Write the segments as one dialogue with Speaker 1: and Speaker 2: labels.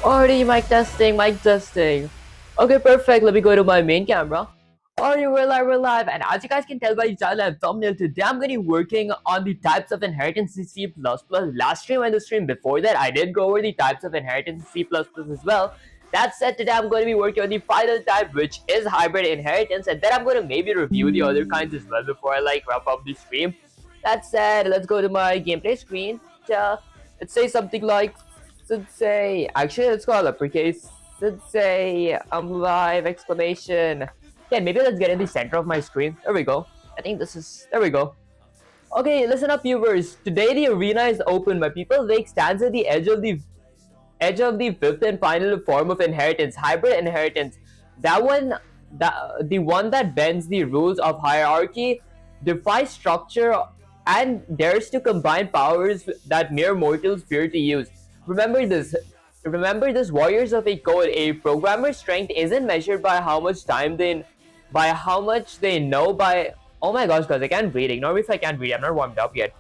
Speaker 1: Already mic testing, mic testing. Okay, perfect. Let me go to my main camera. Alright, we're live, and as you guys can tell by the title and thumbnail, today I'm going to be working on the types of inheritance in C++. Last stream and the stream before that, I did go over the types of inheritance in C++ as well. That said, today I'm going to be working on the final type, which is hybrid inheritance, and then I'm going to maybe review the other kinds as well before I wrap up the stream. That said, let's go to my gameplay screen. Let's say something like, let's go all uppercase. Let's say, I'm live, exclamation. Yeah, maybe let's get in the center of my screen. There we go. I think there we go. Okay, listen up viewers. Today the arena is open. My people lake stands at the edge of the fifth and final form of inheritance, hybrid inheritance. The one that bends the rules of hierarchy, defies structure, and dares to combine powers that mere mortals fear to use. Remember this. Remember this, warriors of a code. A programmer's strength isn't measured by how much they know by. Oh my gosh, guys, I can't read. Ignore me if I can't read. I'm not warmed up yet.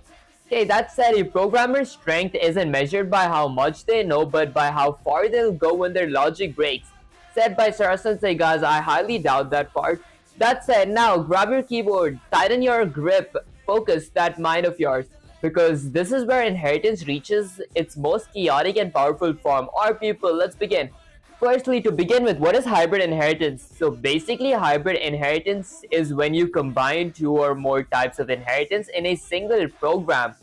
Speaker 1: Okay, that said, a programmer's strength isn't measured by how much they know, but by how far they'll go when their logic breaks. Said by Sarasan Segas, I highly doubt that part. That said, now grab your keyboard, tighten your grip, focus that mind of yours, because this is where inheritance reaches its most chaotic and powerful form. Alright, people, let's begin. Firstly, to begin with, what is hybrid inheritance? So basically, hybrid inheritance is when you combine two or more types of inheritance in a single program.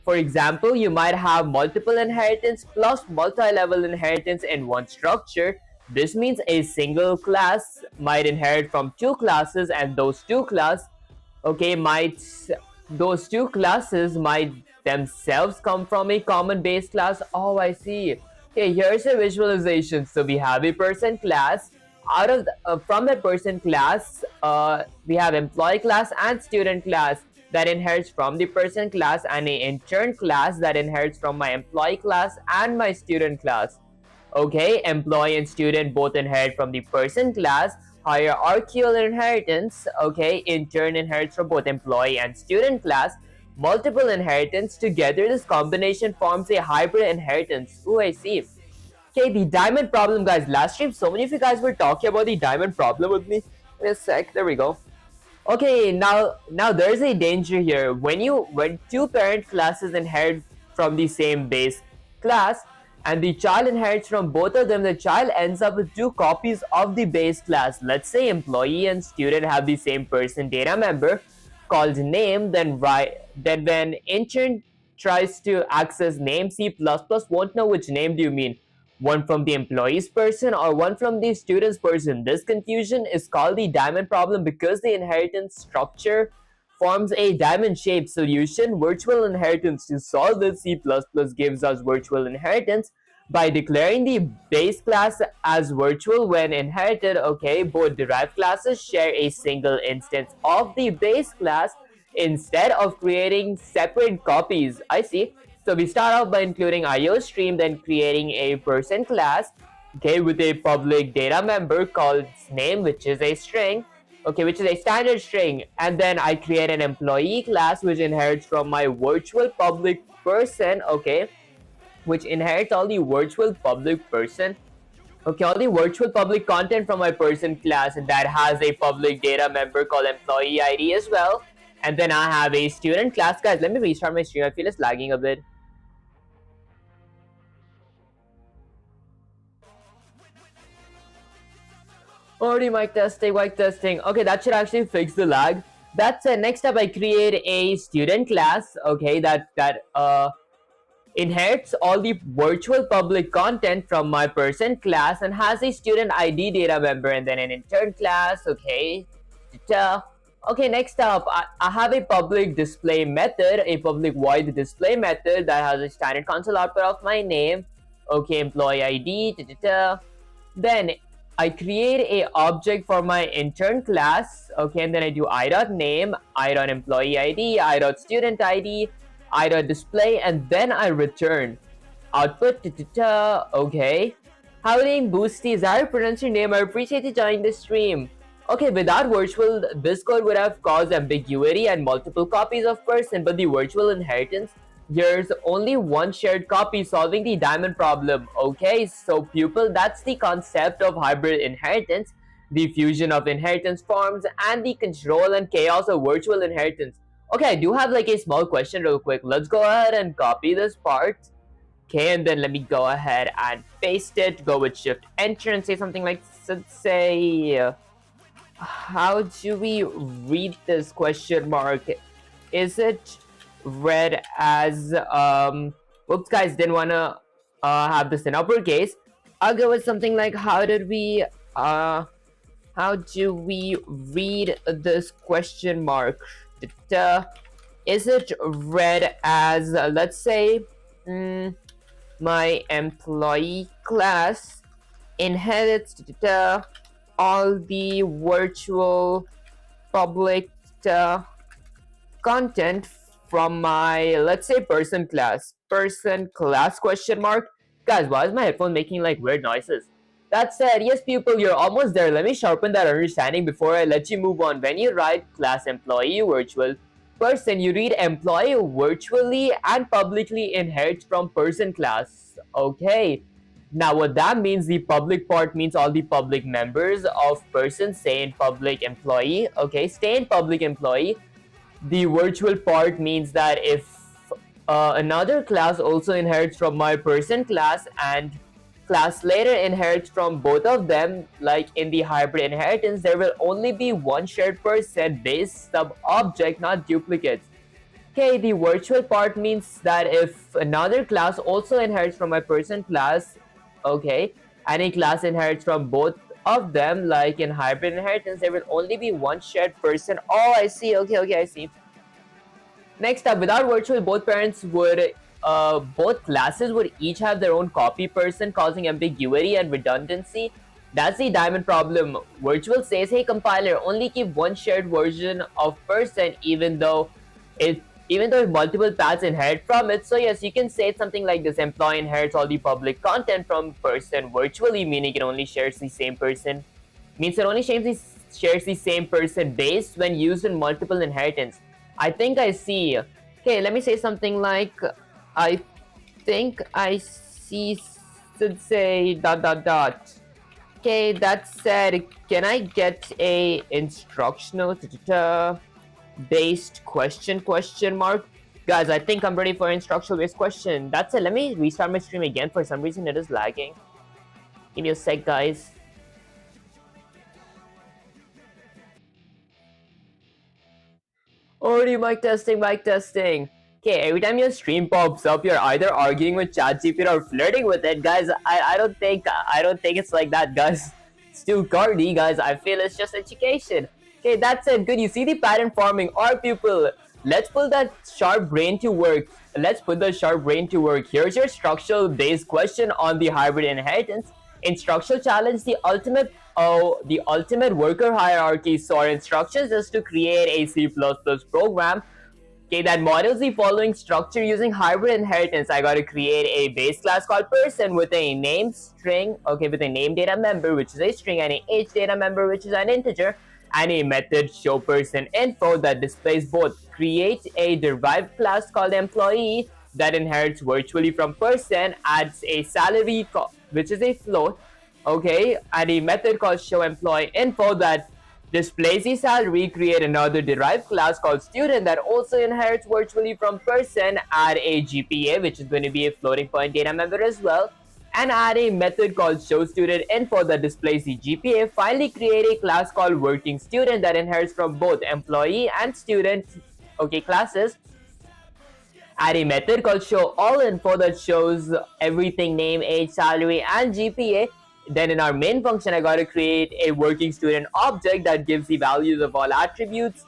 Speaker 1: For example, you might have multiple inheritance plus multi-level inheritance in one structure. This means a single class might inherit from two classes, and those two classes might themselves come from a common base class. Oh, I see. Okay, here's a visualization. So we have a person class. From that person class, we have employee class and student class that inherits from the person class, and a intern class that inherits from my employee class and my student class. Okay, employee and student both inherit from the person class. Hierarchical inheritance. Okay, intern inherits from both employee and student class. Multiple inheritance. Together, this combination forms a hybrid inheritance. Ooh, I see. Okay, the diamond problem, guys. Last stream, so many of you guys were talking about the diamond problem with me. Wait a sec. There we go. Okay, now there's a danger here. When two parent classes inherit from the same base class, and the child inherits from both of them, the child ends up with two copies of the base class. Let's say employee and student have the same person data member called name, then when intern tries to access name, C++ won't know which name do you mean. One from the employee's person or one from the student's person. This confusion is called the diamond problem because the inheritance structure forms a diamond-shaped solution. Virtual inheritance. To solve this, C++ gives us virtual inheritance by declaring the base class as virtual when inherited. Okay, both derived classes share a single instance of the base class instead of creating separate copies. I see. So we start off by including IO stream, then creating a person class, okay, with a public data member called name, which is a string, okay, which is a standard string, and then I create an employee class which inherits from my virtual public person, okay, which inherits all the virtual public person, okay, all the virtual public content from my person class, and that has a public data member called employee ID as well. And then I have a student class. Guys, let me restart my stream. I feel it's lagging a bit. Already mic testing, mic testing. Okay, that should actually fix the lag. That's it. Next up, I create a student class. Okay, that inherits all the virtual public content from my person class and has a student ID data member, and then an intern class. Okay. Okay, next up, I have a public display method, a public void display method that has a standard console output of my name. Okay, employee ID. Then I create a object for my intern class. Okay, and then I do i.name, i.employee ID, i.student ID, i.display, and then I return output. Okay. Howling Boosty, is that how you pronounce your name? I appreciate you joining the stream. Okay, without virtual, this code would have caused ambiguity and multiple copies of person, but the virtual inheritance here's only one shared copy solving the diamond problem. Okay, so pupil, that's the concept of hybrid inheritance, the fusion of inheritance forms, and the control and chaos of virtual inheritance. Okay, I do have like a small question real quick. Let's go ahead and copy this part. Okay, and then let me go ahead and paste it. Go with Shift Enter and say something like, let's say, how do we read this question mark? Is it read as whoops guys, didn't wanna have this in uppercase. I'll go with something like, how do we read this question mark? Is it read as let's say my employee class inherits all the virtual public content from my, let's say, person class question mark. Guys, why is my headphone making like weird noises? That said, yes pupil, you're almost there. Let me sharpen that understanding before I let you move on. When you write class employee virtual person, you read employee virtually and publicly inherits from person class. Okay, now what that means, the public part means all the public members of person, say in public employee. Okay, stay in public employee. The virtual part means that if another class also inherits from my person class and class later inherits from both of them, like in the hybrid inheritance, there will only be one shared person base sub object, not duplicates. Okay, the virtual part means that if another class also inherits from my person class, okay, any class inherits from both of them, like in hybrid inheritance, there will only be one shared person. Oh, I see. Okay, I see. Next up, without virtual, both classes would each have their own copy person, causing ambiguity and redundancy. That's the diamond problem. Virtual says, hey compiler, only keep one shared version of person, even though multiple paths inherit from it. So yes, you can say something like this: employee inherits all the public content from person virtually, meaning it only shares the same person. Means it only shares the same person base when used in multiple inheritance. I think I see. Okay, let me say something like, I think I see, should say dot dot dot. Okay, that said, can I get a instructional based question mark? Guys, I think I'm ready for instructional based question. That's it. Let me restart my stream again. For some reason it is lagging. Give me a sec, guys. Already mic testing. Okay, every time your stream pops up, you're either arguing with ChatGPT or flirting with it, guys. I don't think it's like that, guys. It's too cardy, guys. I feel it's just education. Okay, that's it. Good. You see the pattern forming. Our pupil. Let's put that sharp brain to work. Here's your structural based question on the hybrid inheritance. Instructional challenge, the ultimate worker hierarchy. So our instructions is to create a C++ program, okay, that models the following structure using hybrid inheritance. I gotta create a base class called person with a name string, okay, with a name data member, which is a string, and a age data member, which is an integer, and a method show person info that displays both. Create a derived class called employee that inherits virtually from person, adds a salary, which is a float, okay, and a method called show employee info that displays the salary. Create another derived class called student that also inherits virtually from person, add a GPA, which is going to be a floating point data member as well, and add a method called show student info that displays the GPA. Finally, create a class called working student that inherits from both employee and student, okay, classes. Add a method called show all info that shows everything: name, age, salary, and GPA. Then in our main function, I gotta create a working student object that gives the values of all attributes.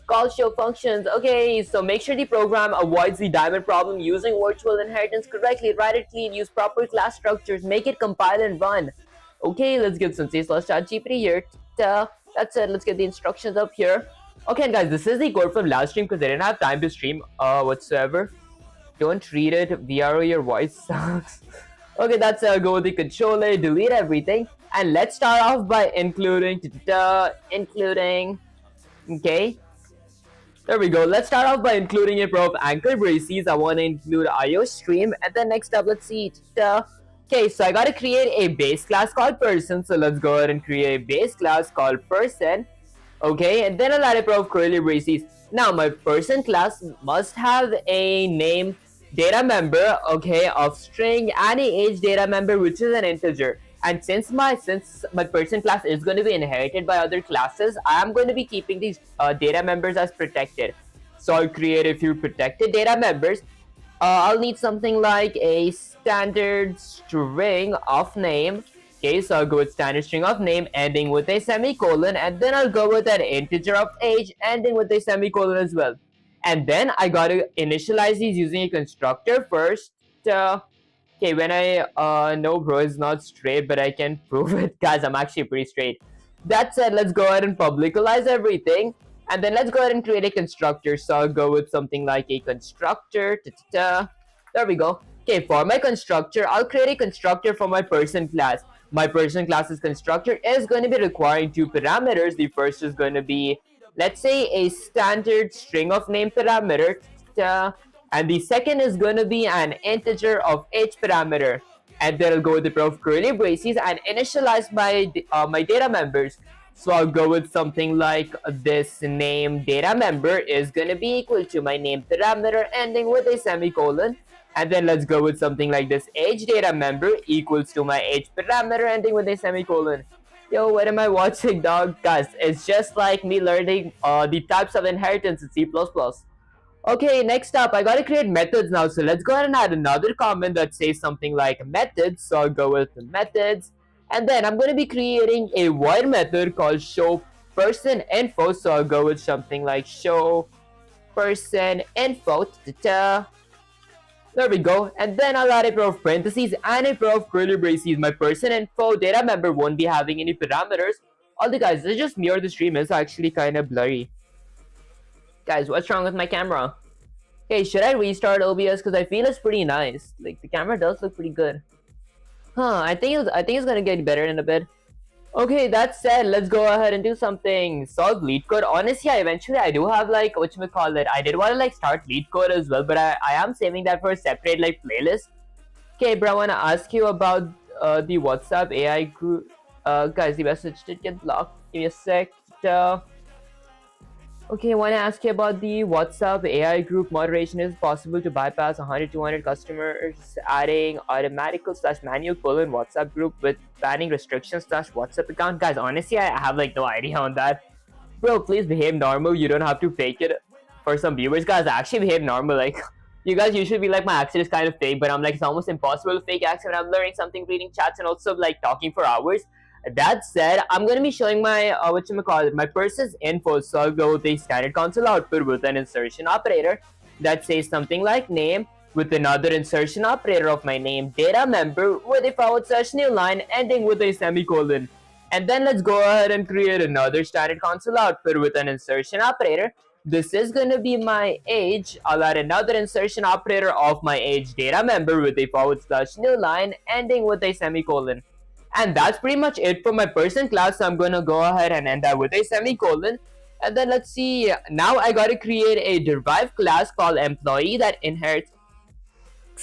Speaker 1: Call show functions. Okay, so make sure the program avoids the diamond problem using virtual inheritance correctly. Write it clean, use proper class structures, make it compile and run. Okay, let's give some C/ChatGPT here. That's it. Let's get the instructions up here. Okay, guys, this is the code from last stream because I didn't have time to stream whatsoever. Don't read it. VRO, your voice sucks. Okay, that's go with the controller, delete everything, and let's start off by including, okay, There we go. Let's start off by including a pair of anchor braces. I want to include IO stream, and then next up, let's see. Okay, so I gotta create a base class called person. So let's go ahead and create a base class called person. Okay, and then I'll add a pair of curly braces. Now my person class must have a name data member, okay, of string and a age data member, which is an integer. And since my person class is going to be inherited by other classes, I am going to be keeping these data members as protected. So I'll create a few protected data members. I'll need something like a standard string of name. Okay, so I'll go with standard string of name ending with a semicolon, and then I'll go with an integer of age ending with a semicolon as well. And then I gotta initialize these using a constructor first. Okay, when I no bro is not straight, but I can prove it, guys. I'm actually pretty straight. That said, let's go ahead and publicalize everything, and then let's go ahead and create a constructor. So I'll go with something like a constructor. There we go. Okay, for my constructor, I'll create a constructor for my person class. My person class's constructor is going to be requiring two parameters. The first is going to be, let's say, a standard string of name parameter, and the second is going to be an integer of age parameter. And then I'll go with the pair of curly braces and initialize my data members. So I'll go with something like this name data member is going to be equal to my name parameter ending with a semicolon. And then let's go with something like this age data member equals to my age parameter ending with a semicolon. Yo, what am I watching, dog? Guys, it's just like me learning the types of inheritance in C++. Okay, next up, I gotta create methods now. So let's go ahead and add another comment that says something like methods. So I'll go with the methods. And then I'm gonna be creating a void method called show person info. So I'll go with something like show person info. There we go. And then I'll add a pair of parentheses and a pair of curly braces. My person info data member won't be having any parameters. Although guys, it's just me or the stream is actually kind of blurry. Guys, what's wrong with my camera? Hey, should I restart OBS? Because I feel it's pretty nice. Like, the camera does look pretty good. I think it's gonna get better in a bit. Okay, that said, let's go ahead and do something. Solve lead code. Honestly, eventually I do have like, whatchamacallit, I did want to like start lead code as well, but I am saving that for a separate like playlist. Okay, bro, I want to ask you about the WhatsApp AI group. Guys, the message did get blocked. Give me a sec. Okay, I want to ask you about the WhatsApp AI group moderation. Is it possible to bypass 100-200 customers, adding automatical / manual pull in WhatsApp group with banning restrictions / WhatsApp account? Guys, honestly, I have like no idea on that. Bro, please behave normal. You don't have to fake it for some viewers. Guys, I actually behave normal. Like, you guys usually be like, my accent is kind of fake, but I'm like, it's almost impossible to fake accent. I'm learning something, reading chats, and also like talking for hours. That said, I'm going to be showing my, my person's info. So I'll go with the standard console output with an insertion operator that says something like name with another insertion operator of my name data member with a / new line ending with a semicolon. And then let's go ahead and create another standard console output with an insertion operator. This is going to be my age. I'll add another insertion operator of my age data member with a / new line ending with a semicolon. And that's pretty much it for my person class. So I'm going to go ahead and end that with a semicolon. And then let's see. Now I got to create a derived class called employee that inherits,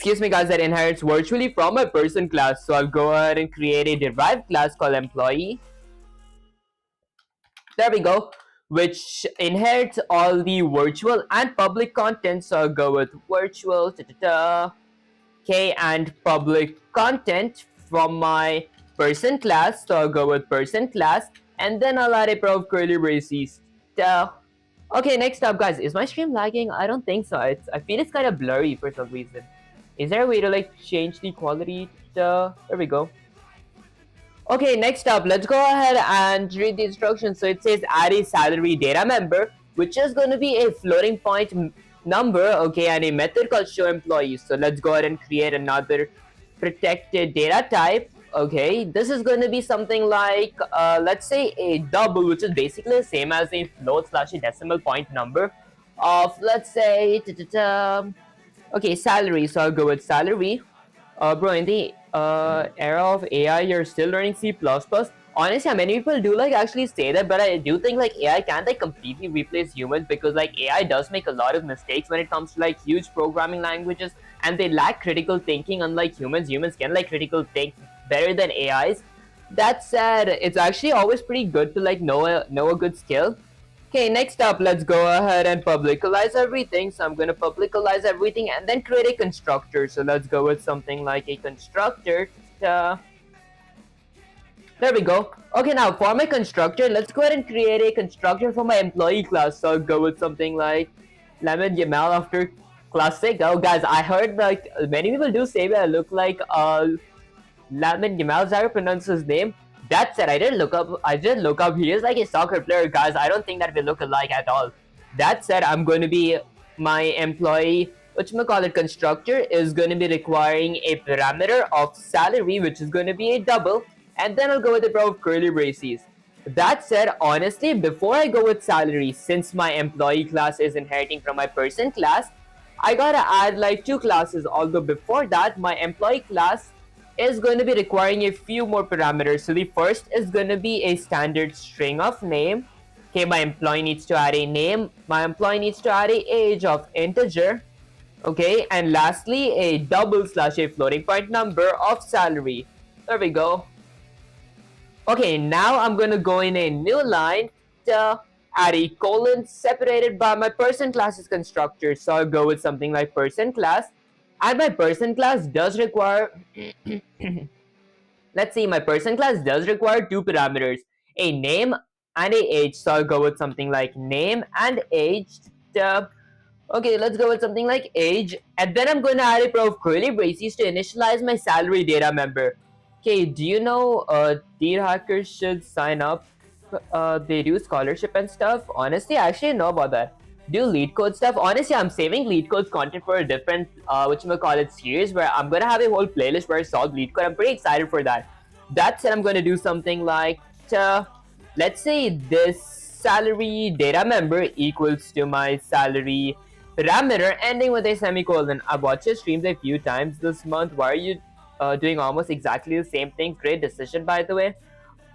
Speaker 1: that inherits virtually from my person class. So I'll go ahead and create a derived class called employee. There we go. Which inherits all the virtual and public content. So I'll go with virtual, okay, and public content from my person class. So I'll go with person class, and then I'll add a pair of curly braces. Okay, next up, guys, is my stream lagging? I don't think so. I feel it's kind of blurry for some reason. Is there a way to like change the quality? There we go. Okay, next up, let's go ahead and read the instructions. So it says add a salary data member, which is going to be a floating point number, okay, and a method called show employee. So let's go ahead and create another protected data type. Okay, this is going to be something like, let's say a double, which is basically the same as a float / a decimal point number of, let's say, okay, salary. So I'll go with salary. Bro, in the era of AI, you're still learning C++. honestly, many people do like actually say that, but I do think like AI can't like completely replace humans, because like AI does make a lot of mistakes when it comes to like huge programming languages, and they lack critical thinking. Unlike humans, humans can like critical think better than AIs. That said, it's actually always pretty good to like know a good skill. Okay, next up, let's go ahead and publicalize everything. So I'm gonna publicalize everything and then create a constructor. So let's go with something like a constructor. Uh, there we go. Okay, now for my constructor, let's go ahead and create a constructor for my employee class. So I'll go with something like Lemon Yamal after classic. Oh, guys, I heard like many people do say that I look like Lemon Yamal. Is how you pronounce his name? That said, I did look up. I did look up. He is like a soccer player, guys. I don't think that we look alike at all. That said, I'm going to be my employee. Whatchamacallit constructor is going to be requiring a parameter of salary, which is going to be a double, and then I'll go with a pair of curly braces. That said, honestly, before I go with salary, since my employee class is inheriting from my person class, I gotta add like two classes. Although before that, my employee class is going to be requiring a few more parameters. So the first is going to be a standard string of name. Okay, my employee needs to add a name. My employee needs to add a age of integer. Okay, and lastly, a double slash a floating point number of salary. There we go. Okay, now I'm gonna go in a new line to add a colon separated by my person class's constructor. So I'll go with something like person class. And my person class does require let's see, my person class does require two parameters, a name and a age. So I'll go with something like name and age. Okay, let's go with something like age, and then I'm going to add a pair of curly braces to initialize my salary data member. Okay, do you know Dear Hackers should sign up? They do scholarship and stuff. Honestly, I actually know about that. Do lead code stuff. Honestly, I'm saving lead codes content for a different whatchamacallit series where I'm gonna have a whole playlist where I solve lead code. I'm pretty excited for that. That said, I'm gonna do something like let's say this salary data member equals to my salary parameter ending with a semicolon. I've watched your streams a few times this month. Why are you doing almost exactly the same thing? Great decision, by the way.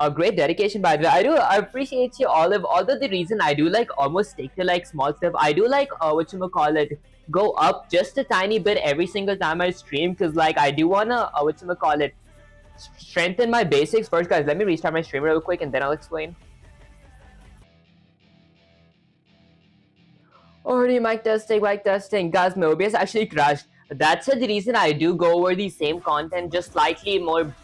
Speaker 1: A great dedication, by the way. I appreciate you, Olive. Although the reason I do like almost stick to like small stuff, I do like whatchamacallit go up just a tiny bit every single time I stream, because like I do wanna whatchamacallit strengthen my basics first. Guys, let me restart my stream real quick and then I'll explain. Already mic testing, mic testing. Guys, my OBS actually crashed. That's the reason I do go over the same content, just slightly more,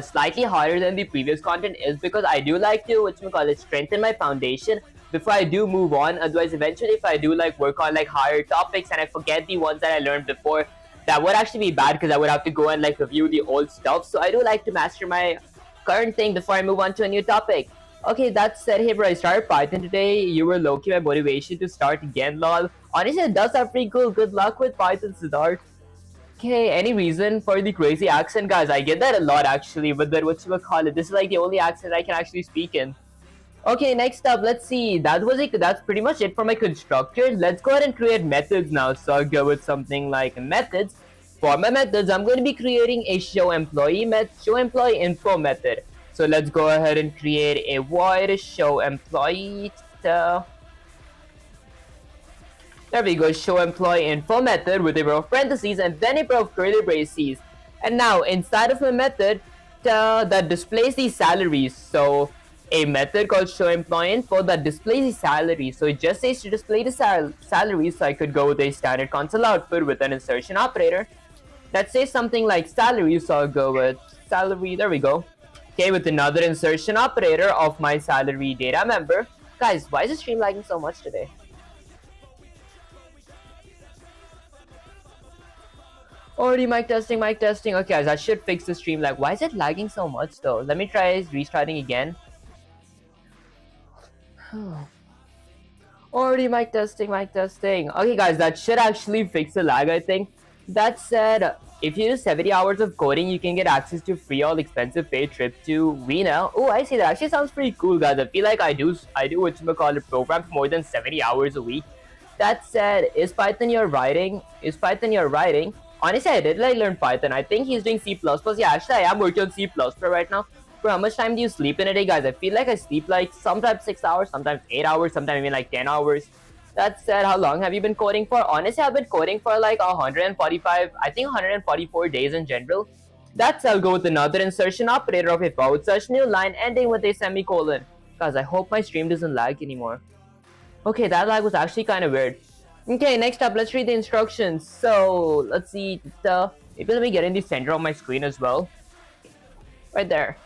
Speaker 1: slightly harder than the previous content, is because I do like to, strengthen my foundation before I do move on. Otherwise, eventually, if I do like work on like higher topics and I forget the ones that I learned before, that would actually be bad because I would have to go and like review the old stuff. So I do like to master my current thing before I move on to a new topic. Okay, that said, hey bro, I started Python today. You were low-key my motivation to start again, lol. Honestly, it does sound pretty cool. Good luck with Python, Siddharth. Okay, any reason for the crazy accent, guys? I get that a lot actually, but then whatchamacallit, this is like the only accent I can actually speak in. Okay, next up, let's see. That's pretty much it for my constructor. Let's go ahead and create methods now. So I'll go with something like methods. For my methods, I'm going to be creating a show employee info method. So let's go ahead and create a void show employee. There we go, show employee info method with a row of parentheses and then a pair of curly braces. And now inside of my method that displays the salaries. So a method called show employee info that displays the salary. So it just says to display the salary. So I could go with a standard console output with an insertion operator that says something like salary. So I'll go with salary. There we go. Okay, with another insertion operator of my salary data member. Guys, why is the stream lagging so much today? Already mic testing, mic testing. Okay, guys, I should fix the stream lag. Why is it lagging so much though? Let me try restarting again. Already mic testing, mic testing. Okay, guys, that should actually fix the lag, I think. That said, if you do 70 hours of coding, you can get access to free all expensive paid trip to Vienna. Oh, I see. That actually sounds pretty cool, guys. I feel like I do whatchamacallit program for more than 70 hours a week. That said, is Python your writing? Honestly, I did like learn Python. I think he's doing C++. Yeah, actually, I am working on C++ right now. Bro, how much time do you sleep in a day, guys? I feel like I sleep like sometimes 6 hours, sometimes 8 hours, sometimes even like 10 hours. That said, how long have you been coding for? Honestly, I've been coding for like 145, I think 144 days in general. That's I'll go with another insertion operator of a forward slash new line ending with a semicolon. Guys, I hope my stream doesn't lag anymore. Okay, that lag was actually kind of weird. Okay, next up, let's read the instructions. So, let's see. Maybe let me get in the center of my screen as well. Right there.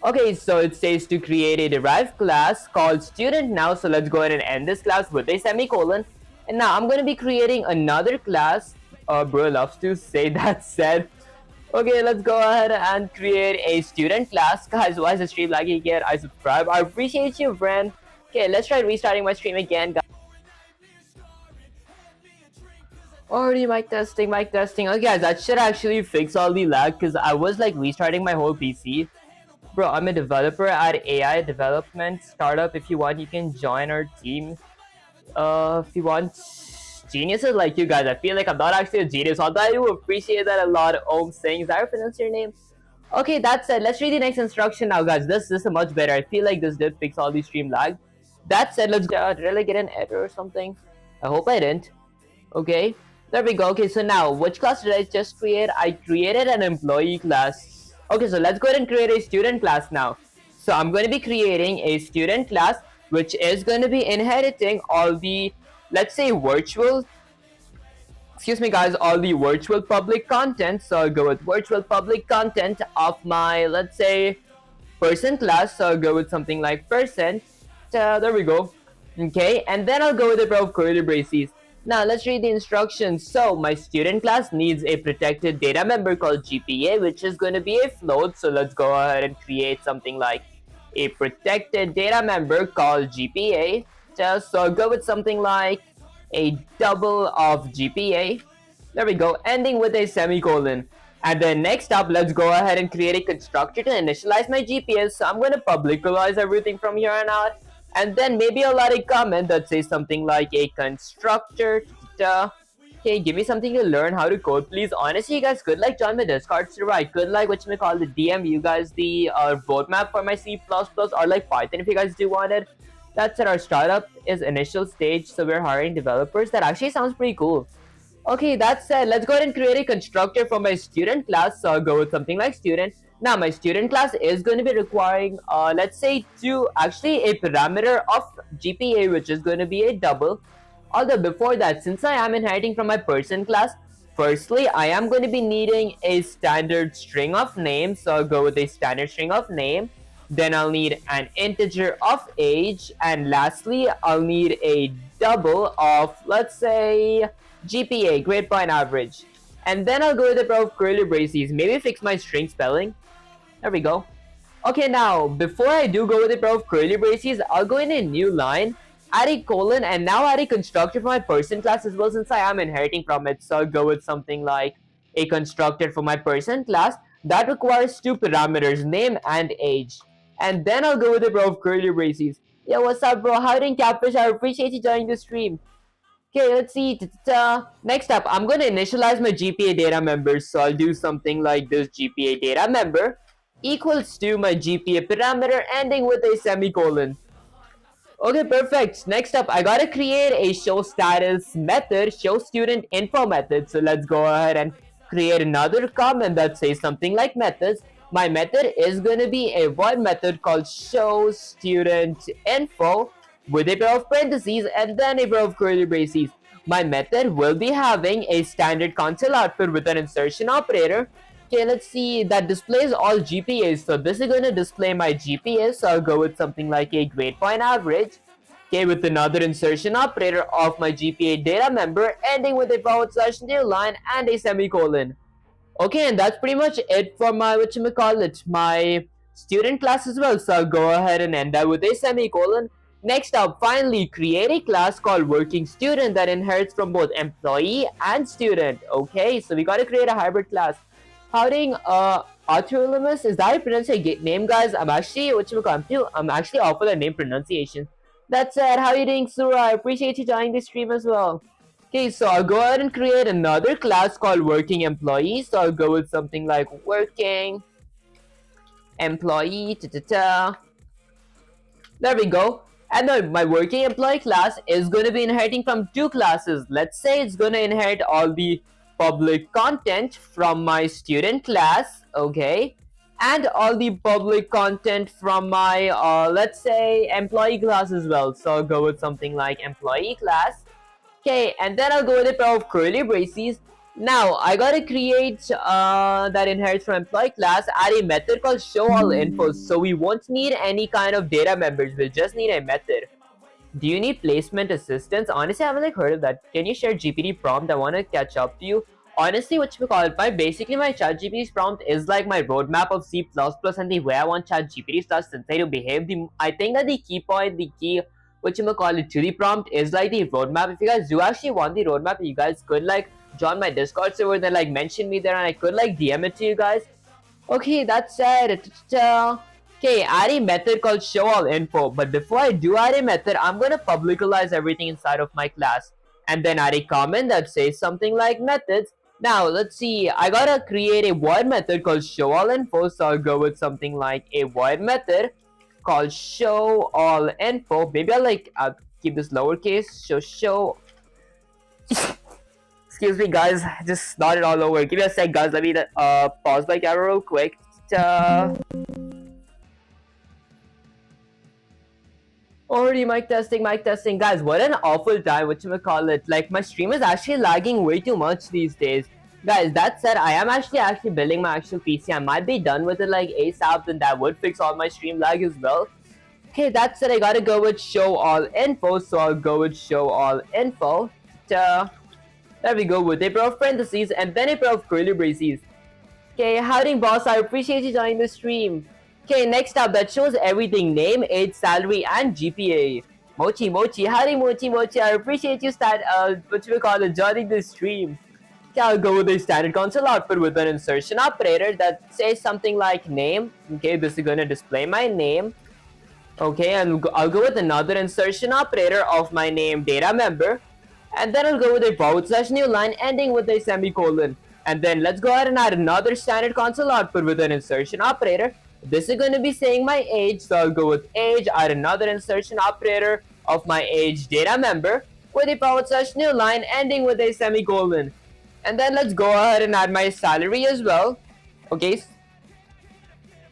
Speaker 1: Okay, so it says to create a derived class called student now. So let's go ahead and end this class with a semicolon. And now I'm going to be creating another class. Bro loves to say that said. Okay, let's go ahead and create a student class. Guys, why is the stream lagging again? I subscribe. I appreciate you, friend. Okay, let's try restarting my stream again, guys. Already mic testing, mic testing. Okay, guys, that should actually fix all the lag because I was like restarting my whole PC. Bro, I'm a developer at AI development startup. If you want, you can join our team. If you want geniuses like you guys, I feel like I'm not actually a genius, although I do appreciate that a lot. Om Singh, is that how I pronounce your name? Okay, that said, let's read the next instruction now, guys. This is much better. I feel like this did fix all the stream lag. That said, let's really get an error or something. I hope I didn't. Okay, there we go. Okay, so now, which class did I just create? I created an employee class. Okay, so let's go ahead and create a student class now. So I'm going to be creating a student class, which is going to be inheriting all the, let's say, virtual, excuse me guys, all the virtual public content. So I'll go with virtual public content of my, let's say, person class. So I'll go with something like person. There we go. Okay, and then I'll go with a pair of curly braces. Now let's read the instructions. So my student class needs a protected data member called GPA, which is going to be a float. So let's go ahead and create something like a protected data member called GPA. So I'll go with something like a double of GPA. There we go, ending with a semicolon. And then next up, let's go ahead and create a constructor to initialize my GPA. So I'm going to publicize everything from here on out. And then maybe I'll add a comment that says something like a constructor. Okay, give me something to learn how to code, please. Honestly, you guys could like join my Discord server. I could like what you may call the DM you guys the roadmap for my C++ or like Python if you guys do want it. That's at our startup is initial stage, so we're hiring developers. That actually sounds pretty cool. Okay, that said, let's go ahead and create a constructor for my student class. So I'll go with something like student. Now my student class is going to be requiring let's say actually a parameter of GPA, which is going to be a double. Although before that, since I am inheriting from my person class, firstly I am going to be needing a standard string of name. So I'll go with a standard string of name. Then I'll need an integer of age, and lastly I'll need a double of, let's say, GPA, grade point average. And then I'll go with a pair of curly braces. Maybe fix my string spelling. There we go. Okay, now before I do go with a pair of curly braces, I'll go in a new line, add a colon, and now add a constructor for my person class as well, since I am inheriting from it. So I'll go with something like a constructor for my person class that requires two parameters, name and age. And then I'll go with a pair of curly braces. Yo, what's up, bro? How did Catfish? I appreciate you joining the stream. Okay, let's see. Next up, I'm going to initialize my GPA data member. So I'll do something like this: GPA data member equals to my GPA parameter ending with a semicolon. Okay, perfect. Next up, I gotta create a show status method, show student info method. So let's go ahead and create another comment that says something like methods. My method is going to be a void method called show student info with a pair of parentheses and then a pair of curly braces. My method will be having a standard console output with an insertion operator. Okay, let's see, that displays all GPAs. So this is going to display my GPA. So I'll go with something like a grade point average. Okay, with another insertion operator of my GPA data member ending with a forward slash new line and a semicolon. Okay, and that's pretty much it for my, my student class as well. So I'll go ahead and end that with a semicolon. Next up, finally, create a class called working student that inherits from both employee and student. Okay, so we gotta create a hybrid class. Howding, Arthurlimus, is that how you pronounce your name, guys? I'm actually, I'm actually off with the name pronunciation. That said, how are you doing, Sura? I appreciate you joining the stream as well. Okay, so I'll go ahead and create another class called working employee. So I'll go with something like working employee. There we go. And my working employee class is going to be inheriting from two classes. Let's say it's going to inherit all the public content from my student class, okay, and all the public content from my let's say employee class as well. So I'll go with something like employee class. Okay, and then I'll go with a pair of curly braces. Now I gotta create that inherits from employee class, add a method called show all info. So we won't need any kind of data members, we'll just need a method. Do you need placement assistance? Honestly, I haven't like heard of that. Can you share GPT prompt? I want to catch up to you. Honestly, what you call it, basically my ChatGPT's prompt is like my roadmap of C++ and the way I want ChatGPT / Sensei to behave. I think that the key point, the key what you call it to the prompt is like the roadmap. If you guys do actually want the roadmap, you guys could like join my Discord server, then like mention me there, and I could like DM it to you guys. Okay, that's it. Okay, add a method called show all info. But before I do add a method, I'm gonna publicize everything inside of my class, and then add a comment that says something like methods. Now let's see, I gotta create a void method called show all info. So I'll go with something like a void method called show all info. Maybe I'll keep this lowercase. Show. Excuse me, guys. I just started all over. Give me a sec, guys. Let me pause my camera real quick. Already mic testing, guys. What an awful time. Whatchamacallit? Like my stream is actually lagging way too much these days. Guys, that said, I am actually building my actual PC. I might be done with it like ASAP, and that would fix all my stream lag as well. Okay, that said, I gotta go with show all info, so I'll go with show all info. There we go, with a pair of parentheses and then a pair of curly braces. Okay, howdy boss, I appreciate you joining the stream. Okay, next up, that shows everything: name, age, salary, and GPA. Mochi, howdy Mochi, I appreciate you joining the stream. Okay, I'll go with a standard console output with an insertion operator that says something like name. Okay, this is gonna display my name. Okay, and I'll go with another insertion operator of my name data member. And then I'll go with a / new line ending with a semicolon. And then let's go ahead and add another standard console output with an insertion operator. This is going to be saying my age, so I'll go with age, add another insertion operator of my age data member with a / new line ending with a semicolon. And then let's go ahead and add my salary as well. Okay,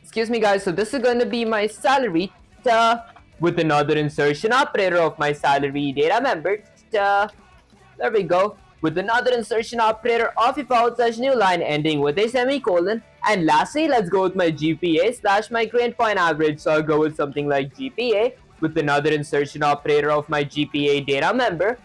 Speaker 1: excuse me guys, so this is going to be my salary with another insertion operator of my salary data member. There we go, with another insertion operator of a / new line ending with a semicolon. And lastly, let's go with my GPA / my grade point average. So I'll go with something like GPA with another insertion operator of my GPA data member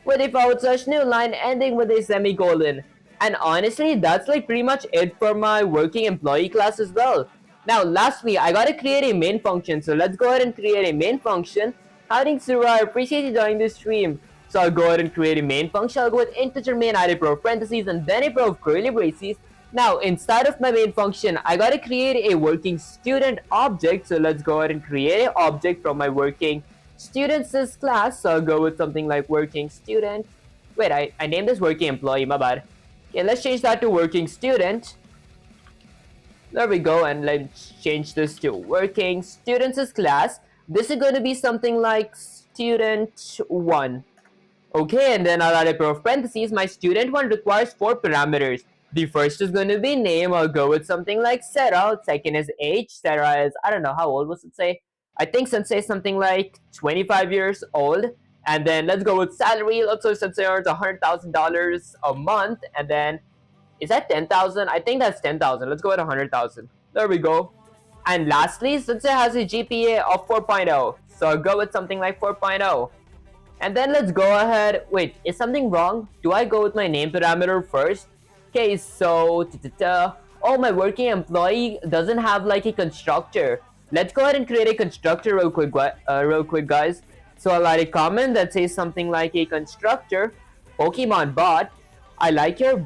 Speaker 1: with a / new line ending with a semicolon. And honestly, that's like pretty much it for my working employee class as well. Now lastly, I gotta create a main function. So let's go ahead and create a main function. Howdy Surah, I appreciate you joining this stream. So I'll go ahead and create a main function. I'll go with integer main, add a pair of parentheses and then a pair of curly braces. Now inside of my main function, I gotta create a working student object. So let's go ahead and create an object from my working students class. So I'll go with something like working student. Wait, I named this working employee, my bad. Okay, let's change that to working student. There we go, and let's change this to working students class. This is going to be something like student 1. Okay, and then I'll add a pair of parentheses. My student 1 requires 4 parameters. The first is going to be name. I'll go with something like Sarah. Second is age. Sarah is, I don't know, how old was it say? I think Sensei something like 25 years old. And then let's go with salary. Let's say Sensei earns $100,000 a month. And then, is that 10,000? I think that's 10,000. Let's go with 100,000. There we go. And lastly, Sensei has a GPA of 4.0. So I'll go with something like 4.0. And then let's go ahead. Wait, is something wrong? Do I go with my name parameter first? Okay, so oh, my working employee doesn't have like a constructor. Let's go ahead and create a constructor real quick, guys. So I'll add a comment that says something like a constructor. Pokemon bot, I like your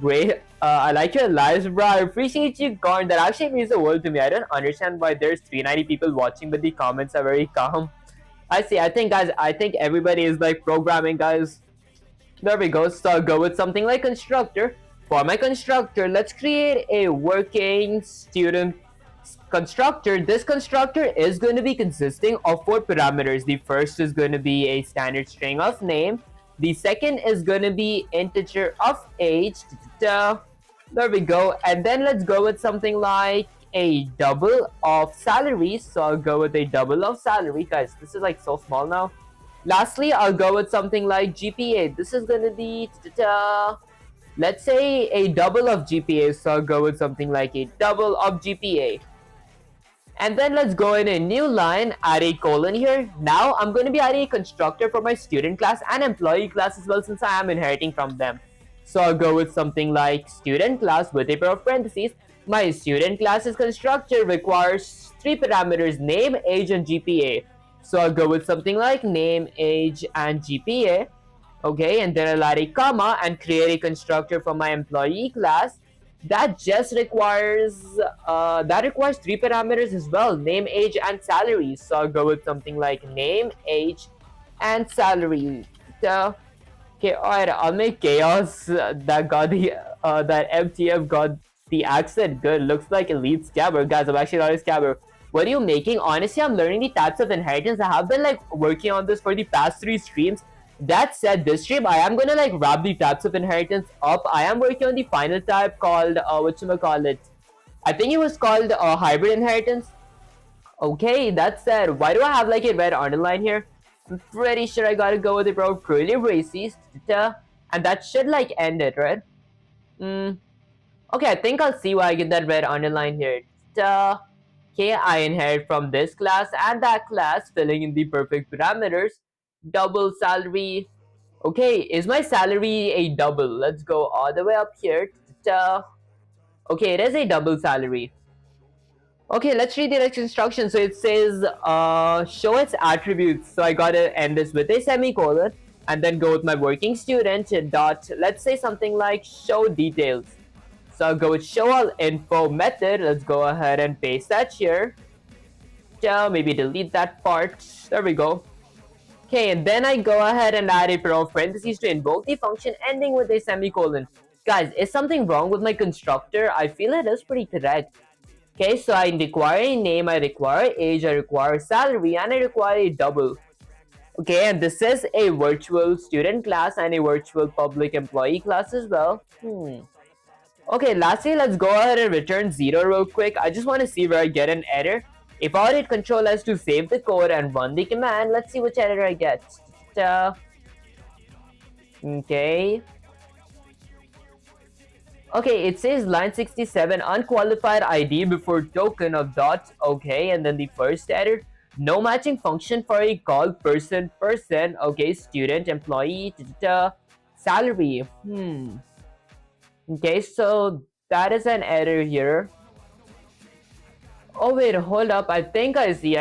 Speaker 1: I like your lives, bro. I appreciate you, Garn. That actually means the world to me. I don't understand why there's 390 people watching, but the comments are very calm. I see. I think, guys, everybody is like programming, guys. There we go. So I'll go with something like constructor. For my constructor, let's create a working student constructor. This constructor is going to be consisting of four parameters. The first is going to be a standard string of name. The second is going to be integer of age. There we go. And then let's go with something like a double of salary. So I'll go with a double of salary. Guys, this is like so small now. Lastly, I'll go with something like GPA. This is going to be, let's say, a double of GPA. So I'll go with something like a double of GPA. And then let's go in a new line, add a colon here. Now I'm going to be adding a constructor for my student class and employee class as well, since I am inheriting from them. So I'll go with something like student class with a pair of parentheses. My student class's constructor requires three parameters: name, age, and GPA. So I'll go with something like name, age, and GPA. Okay, and then I'll add a comma and create a constructor for my employee class that just requires three parameters as well: name, age, and salary. So I'll go with something like name, age, and salary. Okay, alright, I'll make chaos that got the that MTF got the accent good. Looks like elite scabber. Guys, I'm actually not a scabber. What are you making? Honestly, I'm learning the types of inheritance. I have been like working on this for the past 3 streams. That said, this stream I am gonna like wrap the types of inheritance up. I am working on the final type called whatchamacallit. I think it was called hybrid inheritance. Okay, that said, why do I have like a red underline here? I'm pretty sure I gotta go with it, bro. Curly braces, and that should like end it, right? Okay, I think I'll see why I get that red underline here. Okay, I inherit from this class and that class, filling in the perfect parameters. Double salary. Okay, is my salary a double? Let's go all the way up here. Okay, it is a double salary. Okay, let's read the next instruction. So it says show its attributes. So I gotta end this with a semicolon and then go with my working student dot, let's say something like show details. So I'll go with show all info method. Let's go ahead and paste that here. Maybe delete that part. There we go. Okay, and then I go ahead and add a pair of parentheses to invoke the function ending with a semicolon. Guys, is something wrong with my constructor? I feel it is pretty correct. Okay, so I require a name, I require age, I require salary, and I require a double. Okay, and this is a virtual student class and a virtual public employee class as well. Okay, lastly, let's go ahead and return 0 real quick. I just want to see where I get an error. If I hit Control S to save the code and run the command, let's see which error I get. Okay. Okay, it says line 67, unqualified ID before token of dot. Okay, and then the first error, no matching function for a called person. Okay, student, employee, salary. Okay, so that is an error here. Oh wait, hold up. I think I see.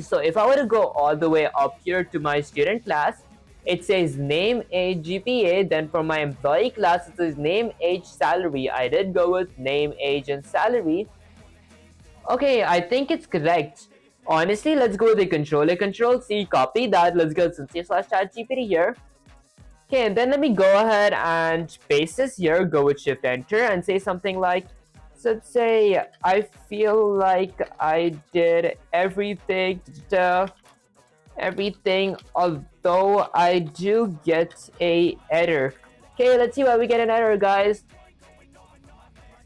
Speaker 1: So if I were to go all the way up here to my student class, it says name, age, GPA. Then for my employee class, it says name, age, salary. I did go with name, age, and salary. Okay, I think it's correct. Honestly, let's go with the Control C, copy that. Let's go /ChatGPT here. Okay, and then let me go ahead and paste this here. Go with Shift Enter and say something like, so let's say I feel like I did everything, although I do get a error. Okay, let's see why we get an error, guys.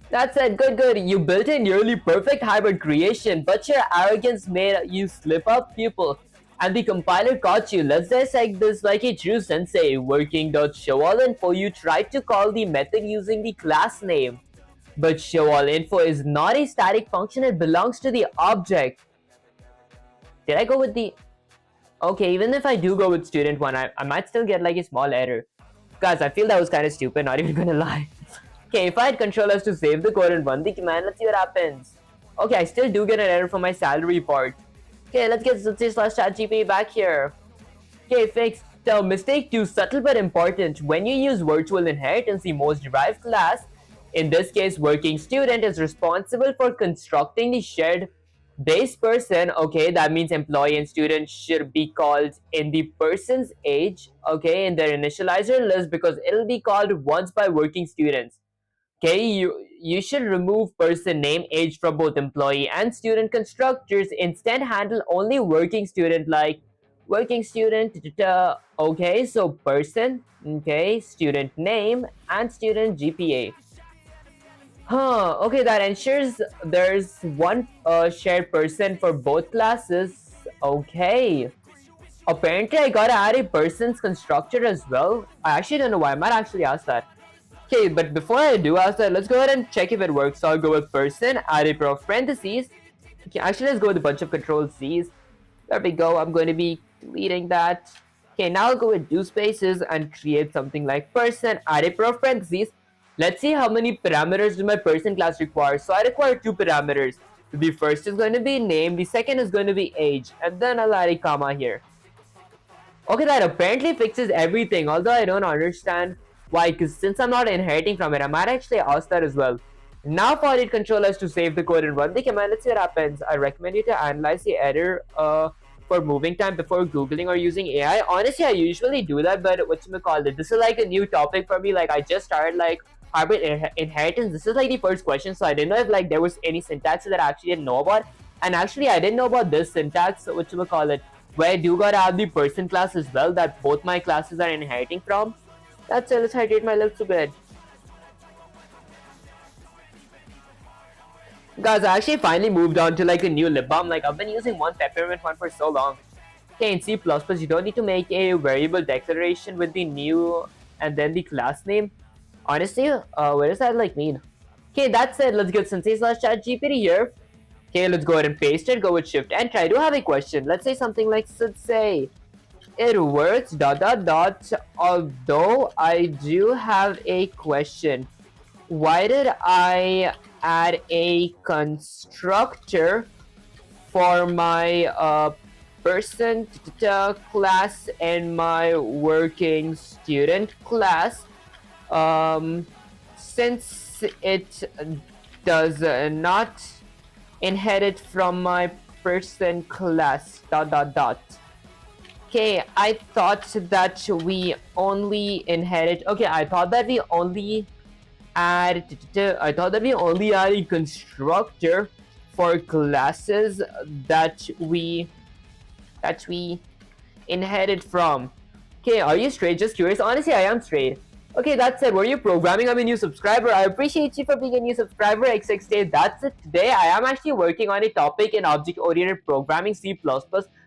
Speaker 1: That's it, good. You built a nearly perfect hybrid creation, but your arrogance made you slip up, pupil. And the compiler caught you. Let's dissect this like a true sensei. Working.showAllInfo, you tried to call the method using the class name. But showAllInfo is not a static function, it belongs to the object. Did I go with the... Okay, even if I do go with student 1, I might still get like a small error. Guys, I feel that was kind of stupid, not even gonna lie. Okay, if I had Control S to save the code and run the command, let's see what happens. Okay, I still do get an error for my salary part. Okay, let's get /ChatGPT back here. Okay, fixed. So, mistake 2, subtle but important. When you use virtual inheritance, the most derived class, in this case, working student, is responsible for constructing the shared base person. Okay, that means employee and student should be called in the person's age, okay, in their initializer list, because it'll be called once by working students. Okay, you should remove person name, age from both employee and student constructors. Instead, handle only working student, like working student. Okay, so person, okay, student name and student GPA. Huh, okay, that ensures there's one shared person for both classes. Okay. Apparently, I gotta add a person's constructor as well. I actually don't know why. I might actually ask that. Okay, but before I do ask that, let's go ahead and check if it works. So I'll go with person, add a pair of parentheses. Okay, actually, let's go with a bunch of control C's. There we go. I'm going to be deleting that. Okay, now I'll go with do spaces and create something like person, add a pair of parentheses. Let's see how many parameters does my person class require. So I require 2 parameters. The first is going to be name, the second is going to be age, and then I'll add a comma here. Okay, that apparently fixes everything, although I don't understand why, because since I'm not inheriting from it, I might actually ask that as well. Now for it controllers to save the code and run the command, let's see what happens. I recommend you to analyze the error for moving time before Googling or using AI. Honestly, I usually do that, but whatchamacallit, this is like a new topic for me. Like, I just started like hybrid inheritance. This is like the first question, so I didn't know if like there was any syntax that I actually didn't know about. And actually, I didn't know about this syntax, whatchamacallit, where I do gotta have the person class as well that both my classes are inheriting from. That's it, let's hydrate my lips a bit. Guys, I actually finally moved on to like a new lip balm. Like, I've been using one peppermint one for so long. Okay, in C++, you don't need to make a variable declaration with the new and then the class name. Honestly, what does that like mean? Okay, that's it. Let's get sensei/chatgpt here. Okay, let's go ahead and paste it. Go with shift enter. I do have a question. Let's say something like, let's say it works ... although I do have a question. Why did I add a constructor for my person class and my working student class, since it does not inherit from my person class ... Okay, I thought that we only inherit. Okay, I thought that we only add a constructor for classes that we inherit from. Okay, are you straight? Just curious. Honestly, I am straight. Okay, that's it. Were you programming? I'm a new subscriber. I appreciate you for being a new subscriber, XX. That's it. Today, I am actually working on a topic in object-oriented programming, C++.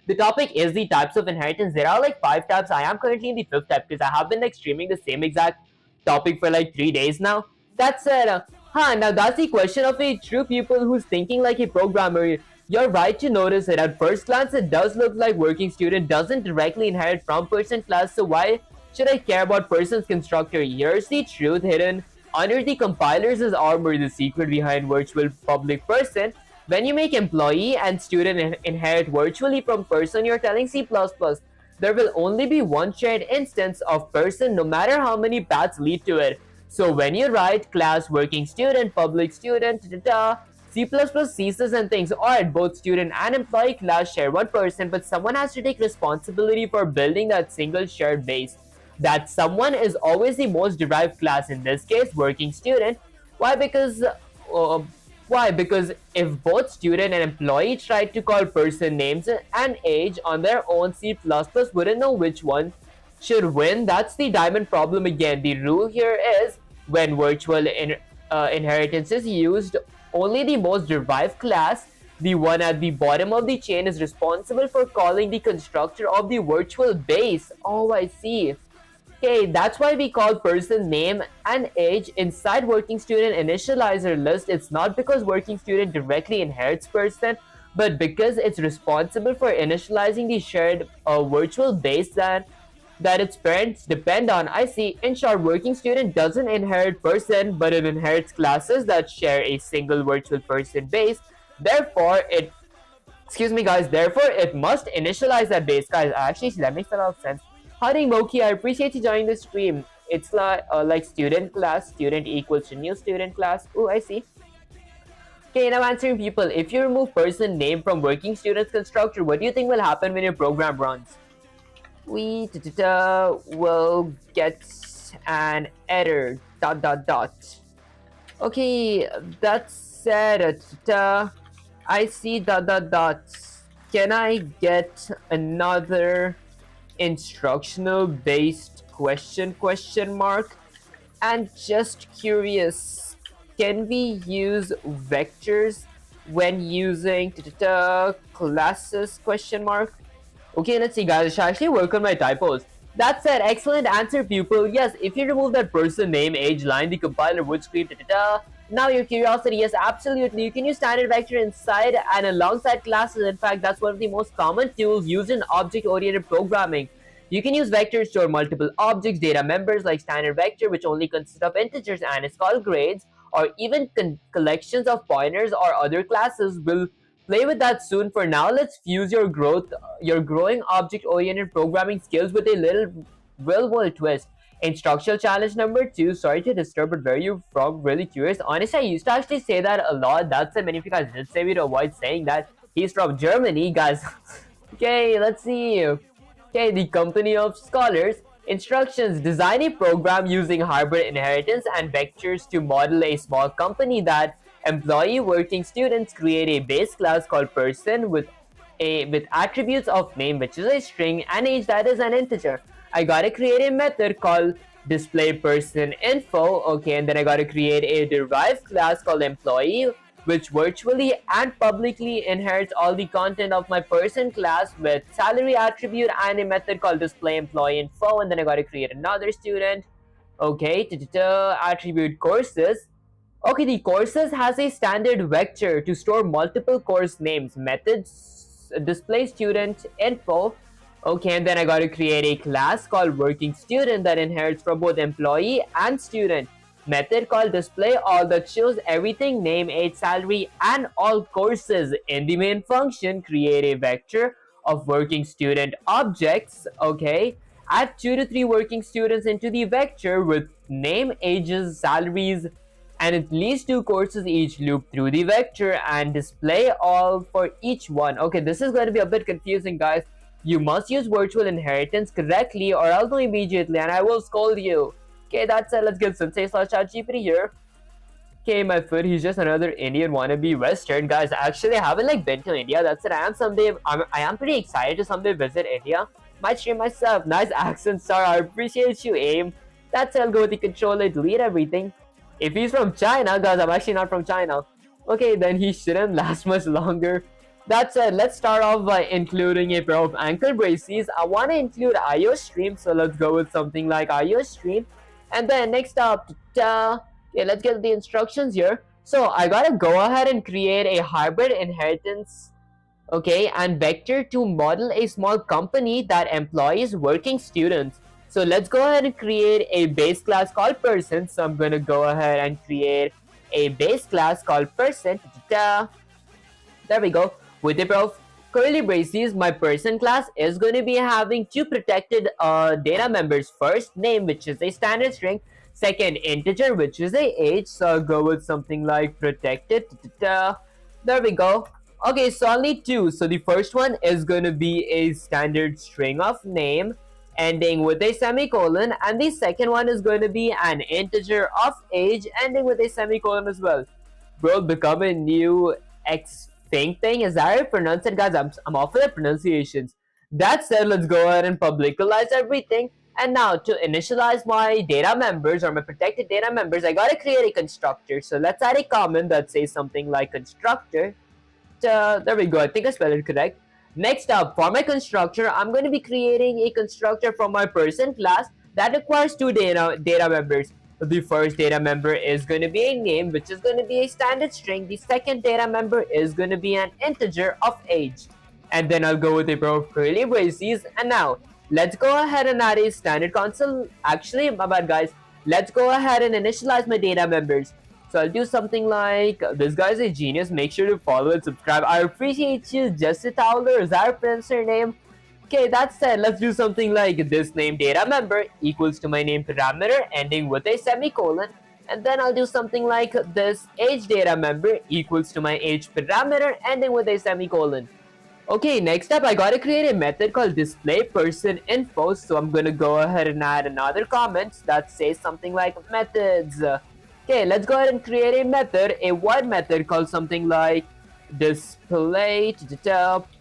Speaker 1: The topic is the types of inheritance. There are like 5 types. I am currently in the 5th type because I have been like streaming the same exact topic for like 3 days now. That's it. Now that's the question of a true pupil who's thinking like a programmer. You're right to notice it. At first glance, it does look like working student doesn't directly inherit from person class, so why should I care about person's constructor? Here's the truth hidden under the compilers is armor, the secret behind virtual public person. When you make employee and student inherit virtually from person, you're telling C++, there will only be one shared instance of person no matter how many paths lead to it. So when you write class working student, public student, C++ ceases and thinks, alright, both student and employee class share one person, but someone has to take responsibility for building that single shared base. That someone is always the most derived class, in this case, working student. Why? Because if both student and employee tried to call person names and age on their own, C++ wouldn't know which one should win. That's the diamond problem again. The rule here is when virtual inheritance is used, only the most derived class, the one at the bottom of the chain, is responsible for calling the constructor of the virtual base. Oh, I see. Okay, that's why we call person name and age inside working student initializer list. It's not because working student directly inherits person, but because it's responsible for initializing the shared virtual base that its parents depend on. I see. In short, working student doesn't inherit person, but it inherits classes that share a single virtual person base. Therefore, it must initialize that base. Guys, actually, that makes a lot of sense. Howdy Moki, I appreciate you joining the stream. It's like student class, student equals to new student class. Oh, I see. Okay, now answering people. If you remove person name from working student's constructor, what do you think will happen when your program runs? We will get an error ... Okay, that said, I see dot dots. Can I get another instructional based question mark? And just curious, can we use vectors when using classes question mark? Okay, let's see, guys. I should actually work on my typos. That said, excellent answer, pupil. Yes, if you remove that person name, age line, the compiler would scream Now your curiosity, yes, absolutely. You can use standard vector inside and alongside classes. In fact, that's one of the most common tools used in object-oriented programming. You can use vectors to store multiple objects, data members like standard vector, which only consists of integers and is called grades, or even collections of pointers or other classes. Will play with that soon. For now, let's fuse your growing object-oriented programming skills with a little real-world twist. Instructional challenge number 2. Sorry to disturb, but where are you from? Really curious. Honestly, I used to actually say that a lot. That's why many of you guys did say me to avoid saying that. He's from Germany, guys. Okay, let's see. Okay, the company of scholars. Instructions: design a program using hybrid inheritance and vectors to model a small company that employee working students create a base class called person with attributes of name, which is a string, and age, that is an integer. I gotta create a method called display person info. Okay, and then I gotta create a derived class called employee, which virtually and publicly inherits all the content of my person class with salary attribute and a method called display employee info. And then I gotta create another student. Okay, attribute courses. Okay, the courses has a standard vector to store multiple course names. Methods display student info. Okay, and then I gotta create a class called working student that inherits from both employee and student. Method called display all that shows everything: name, age, salary, and all courses. In the main function, create a vector of working student objects. Okay, add 2 to 3 working students into the vector with name, ages, salaries, and at least 2 courses each. Loop through the vector and display all for each one. Okay, this is going to be a bit confusing, guys. You must use virtual inheritance correctly or I'll know immediately and I will scold you. Okay, that's it. Let's get Sensei slash ChatGPT here. Okay, my foot, he's just another Indian wannabe Western. Guys, actually, I haven't like been to India. That's it. I am pretty excited to someday visit India. Might stream myself. Nice accent, sir. I appreciate you, aim. That's it. I'll go with the controller, delete everything. If he's from China, guys, I'm actually not from China. Okay, then he shouldn't last much longer. That said, let's start off by including a pair of ankle braces. I want to include IO stream, so let's go with something like IO stream. And then next up, yeah, let's get the instructions here. So I gotta go ahead and create a hybrid inheritance, okay, and vector to model a small company that employs working students. So let's go ahead and create a base class called person. So I'm gonna go ahead and create a base class called person. There we go. With the pair of curly braces, my person class is going to be having 2 protected data members. First, name, which is a standard string. Second, integer, which is a age. So I'll go with something like protected. There we go. Okay, so I'll need 2. So the first one is going to be a standard string of name ending with a semicolon, and the second one is going to be an integer of age ending with a semicolon as well. Will become a new X thing. Is that how I pronounce it, guys? I'm off with the pronunciations. That said, let's go ahead and publicize everything. And now to initialize my data members or my protected data members, I gotta create a constructor. So let's add a comment that says something like constructor. There we go. I think I spelled it correct. Next up, for my constructor, I'm going to be creating a constructor from my person class that requires 2 data members. The first data member is going to be a name, which is going to be a standard string. The second data member is going to be an integer of age. And then I'll go with a pair of curly braces. And now, let's go ahead and add a standard console. Actually, my bad, guys. Let's go ahead and initialize my data members. So I'll do something like, this guy's a genius. Make sure to follow and subscribe. I appreciate you, Jessica Towler. Is that her name? Okay, that said, let's do something like this name data member equals to my name parameter ending with a semicolon. And then I'll do something like this age data member equals to my age parameter ending with a semicolon. Okay, next up, I gotta create a method called display person info. So I'm gonna go ahead and add another comment that says something like methods. Okay, let's go ahead and create a method, a void method called something like display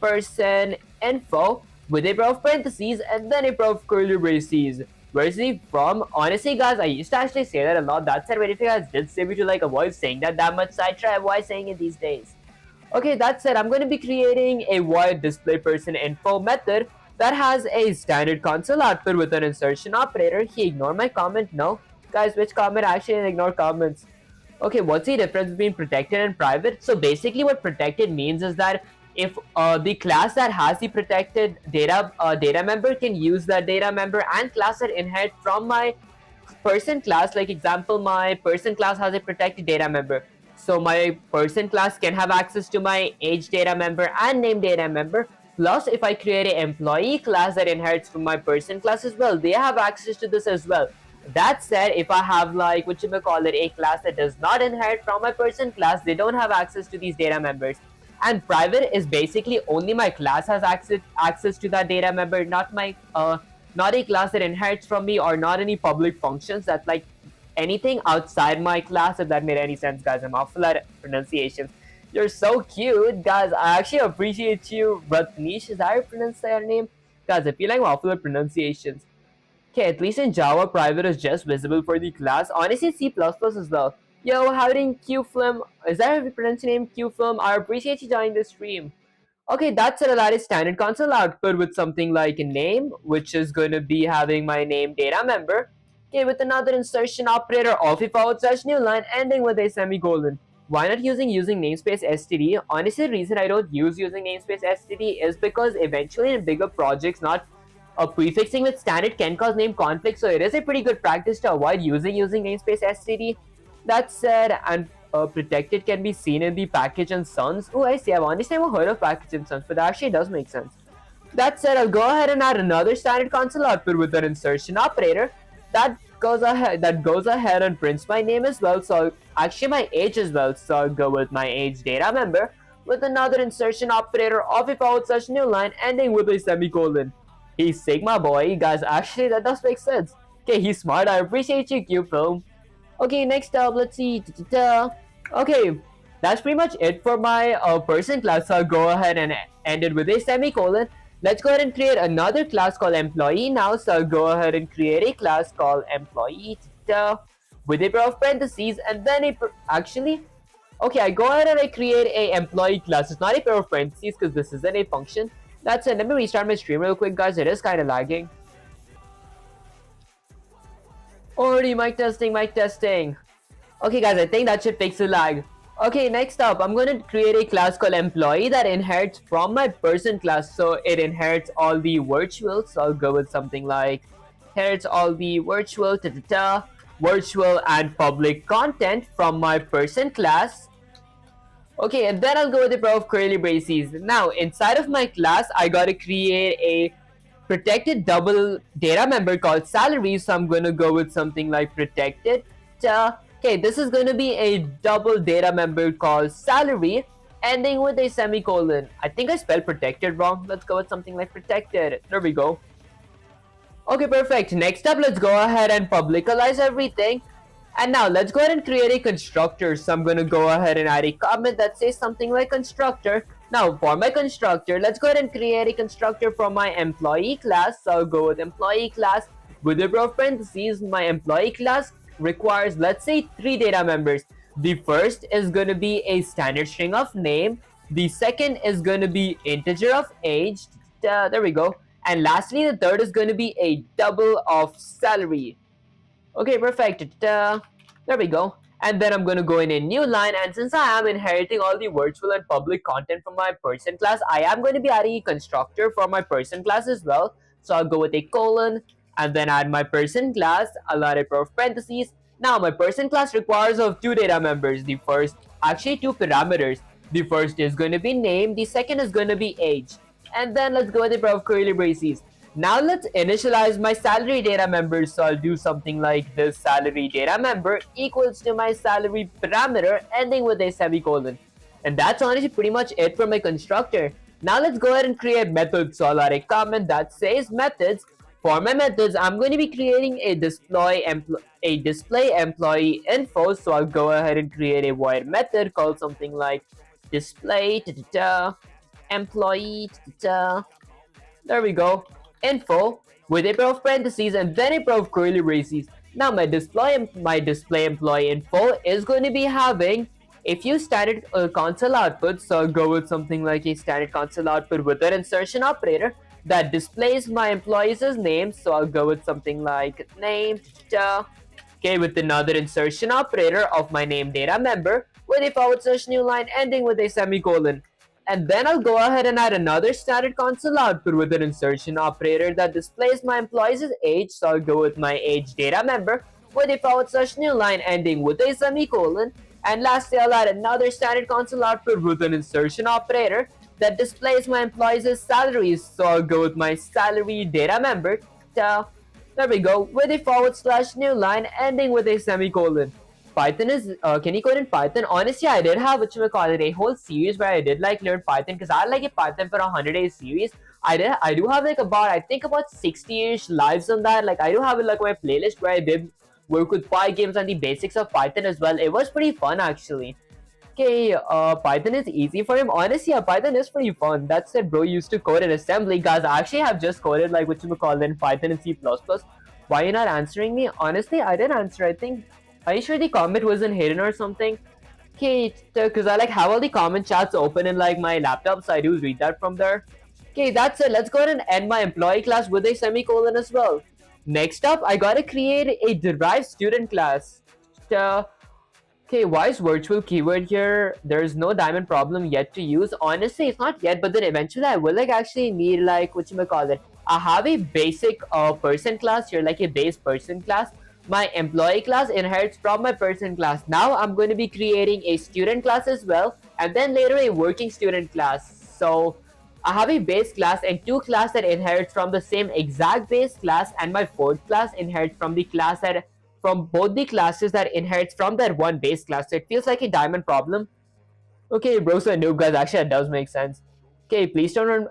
Speaker 1: person info with a pair of parentheses and then a pair of curly braces. Where's he from? Honestly, guys, I used to actually say that a lot. That said, if you guys did say me to like avoid saying that much, so I try avoid saying it these days. Okay, that said, I'm going to be creating a void display person info method that has a standard console output with an insertion operator. He ignored my comment. No, guys, which comment? Actually, ignore comments. Okay, what's the difference between protected and private? So basically what protected means is that if the class that has the protected data member can use that data member and class that inherit from my person class, like example, my person class has a protected data member. So my person class can have access to my age data member and name data member. Plus, if I create an employee class that inherits from my person class as well, they have access to this as well. That said, if I have like what you may call it a class that does not inherit from my person class, they don't have access to these data members. And private is basically only my class has access to that data member, not a class that inherits from me or not any public functions. That's like anything outside my class, if that made any sense, guys. I'm awful at pronunciations. You're so cute, guys. I actually appreciate you. Ratnish, is that how you pronounce your name? Guys, I feel like I'm awful at pronunciations. Okay, at least in Java, private is just visible for the class. Honestly, C++ as well. Yo, howdy, QFilm. Is that how you pronounce your name, QFilm? I appreciate you joining the stream. Okay, that's it. That is standard console output with something like a name, which is going to be having my name data member. Okay, with another insertion operator of a / new line ending with a semicolon. Why not using namespace std? Honestly, the reason I don't use using namespace std is because eventually in bigger projects, not prefixing with standard can cause name conflict, so it is a pretty good practice to avoid using namespace std. That said, and protected can be seen in the package and sons. Oh, I see. I've honestly never heard of package and sons, but that actually does make sense. That said, I'll go ahead and add another standard console output with an insertion operator that goes ahead and prints my name as well. So actually my age as well. So I'll go with my age data member with another insertion operator of a / new line ending with a semicolon. He's Sigma boy, guys. Actually, that does make sense. Okay, he's smart. I appreciate you, QFilm. Okay, next up, let's see. Okay, that's pretty much it for my person class. So I'll go ahead and end it with a semicolon. Let's go ahead and create another class called employee now. So I'll go ahead and create a class called employee with a pair of parentheses and then okay, I go ahead and I create a employee class. It's not a pair of parentheses because this isn't a function. That's it. Let me restart my stream real quick, guys. It is kind of lagging. Already mic testing, mic testing. Okay, guys, I think that should fix the lag. Okay, next up, I'm going to create a class called employee that inherits from my person class. So it inherits all the virtual. So I'll go with something like inherits all the virtual, virtual and public content from my person class. Okay, and then I'll go with the pair of curly braces. Now, inside of my class, I gotta create a protected double data member called salary. So I'm gonna go with something like protected. Okay, this is gonna be a double data member called salary, ending with a semicolon. I think I spelled protected wrong. Let's go with something like protected. There we go. Okay, perfect. Next up, let's go ahead and publicize everything. And now let's go ahead and create a constructor. So I'm going to go ahead and add a comment that says something like constructor. Now for my constructor, let's go ahead and create a constructor from my employee class. So I'll go with employee class with a pair of parentheses. My employee class requires, let's say, 3 data members. The first is going to be a standard string of name. The second is going to be integer of age. There we go. And lastly, the third is going to be a double of salary. Okay, perfect. There we go. And then I'm going to go in a new line. And since I am inheriting all the virtual and public content from my person class, I am going to be adding a constructor for my person class as well. So I'll go with a colon and then add my person class. I'll add a pair of parentheses. Now my person class requires of 2 data members. The first, actually 2 parameters. The first is going to be name. The second is going to be age. And then let's go with a pair of curly braces. Now let's initialize my salary data member. So I'll do something like this: salary data member equals to my salary parameter ending with a semicolon. And that's honestly pretty much it for my constructor. Now let's go ahead and create methods. So I'll add a comment that says methods For my methods, I'm going to be creating a display employee info. So I'll go ahead and create a void method called something like display employee. There we go. Info with a pair of parentheses and then a pair of curly braces. Now my display employee info is going to be having a few standard console outputs. So I'll go with something like a standard console output with an insertion operator that displays my employees' names. So I'll go with something like name, okay, with another insertion operator of my name data member with a forward slash new line ending with a semicolon. And then I'll go ahead and add another standard console output with an insertion operator that displays my employee's age. So I'll go with my age data member with a forward slash new line ending with a semicolon. And lastly, I'll add another standard console output with an insertion operator that displays my employees' salaries. So I'll go with my salary data member. There we go, with a forward slash new line ending with a semicolon. Python is, can you code in Python? Honestly, I did have, a whole series where I did like learn Python because I like a Python for 100-day series. I do have like about 60-ish lives on that. Like I do have it like my playlist where I did work with Py games and the basics of Python as well. It was pretty fun actually. Okay, Python is easy for him. Honestly, yeah, Python is pretty fun. That said, bro used to code in assembly. Guys, I actually have just coded like in Python and C++. Why are you not answering me? Honestly, I didn't answer. I think. Are you sure the comment wasn't hidden or something? Okay, because I like have all the comment chats open in like my laptop, so I do read that from there. Okay, that's it. Let's go ahead and end my employee class with a semicolon as well. Next up, I gotta create a derived student class. Okay, why is virtual keyword here? There's no diamond problem yet to use. Honestly, it's not yet, but then eventually I will like actually need like I have a basic person class here, like a base person class. My employee class inherits from my person class. Now I'm going to be creating a student class as well, and then later a working student class. So I have a base class and two class that inherits from the same exact base class, and my fourth class inherits from the class that from both the classes that inherits from that one base class. So it feels like a diamond problem. Okay, bro, so noob guys, actually that does make sense. Okay, please don't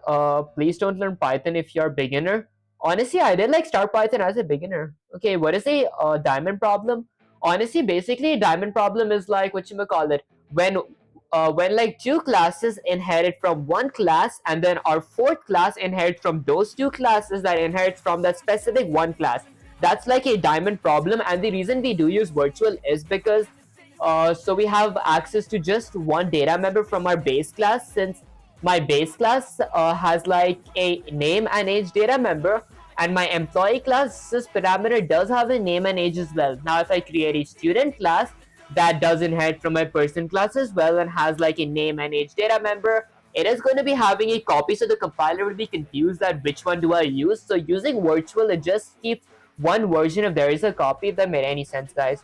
Speaker 1: learn Python if you're a beginner. Honestly, I did like start Python as a beginner. Okay, what is a diamond problem? Honestly, basically a diamond problem is like when like two classes inherit from one class and then our fourth class inherits from those two classes that inherits from that specific one class. That's like a diamond problem, and the reason we do use virtual is because so we have access to just one data member from our base class, since my base class has like a name and age data member, and my employee class's parameter does have a name and age as well. Now if I create a student class that does inherit from my person class as well and has like a name and age data member, it is going to be having a copy, so the compiler will be confused that which one do I use. So using virtual, it just keeps one version if there is a copy, if that made any sense, guys.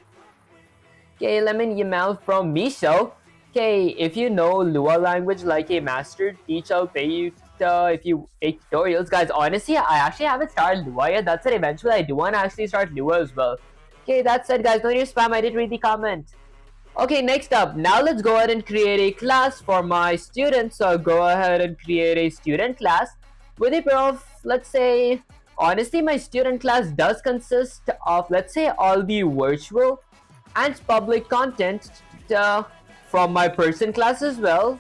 Speaker 1: Okay, lemon email from Misho. Okay, if you know Lua language like a master, teach, I'll pay you if you take tutorials. Guys, honestly, I actually haven't started Lua yet. That's it. Eventually, I do want to actually start Lua as well. Okay, that's it, guys. No need to spam. I did read the comment. Okay, next up, now let's go ahead and create a class for my students. So I'll go ahead and create a student class with a pair of, let's say, honestly, my student class does consist of, let's say, all the virtual and public content from my person class as well.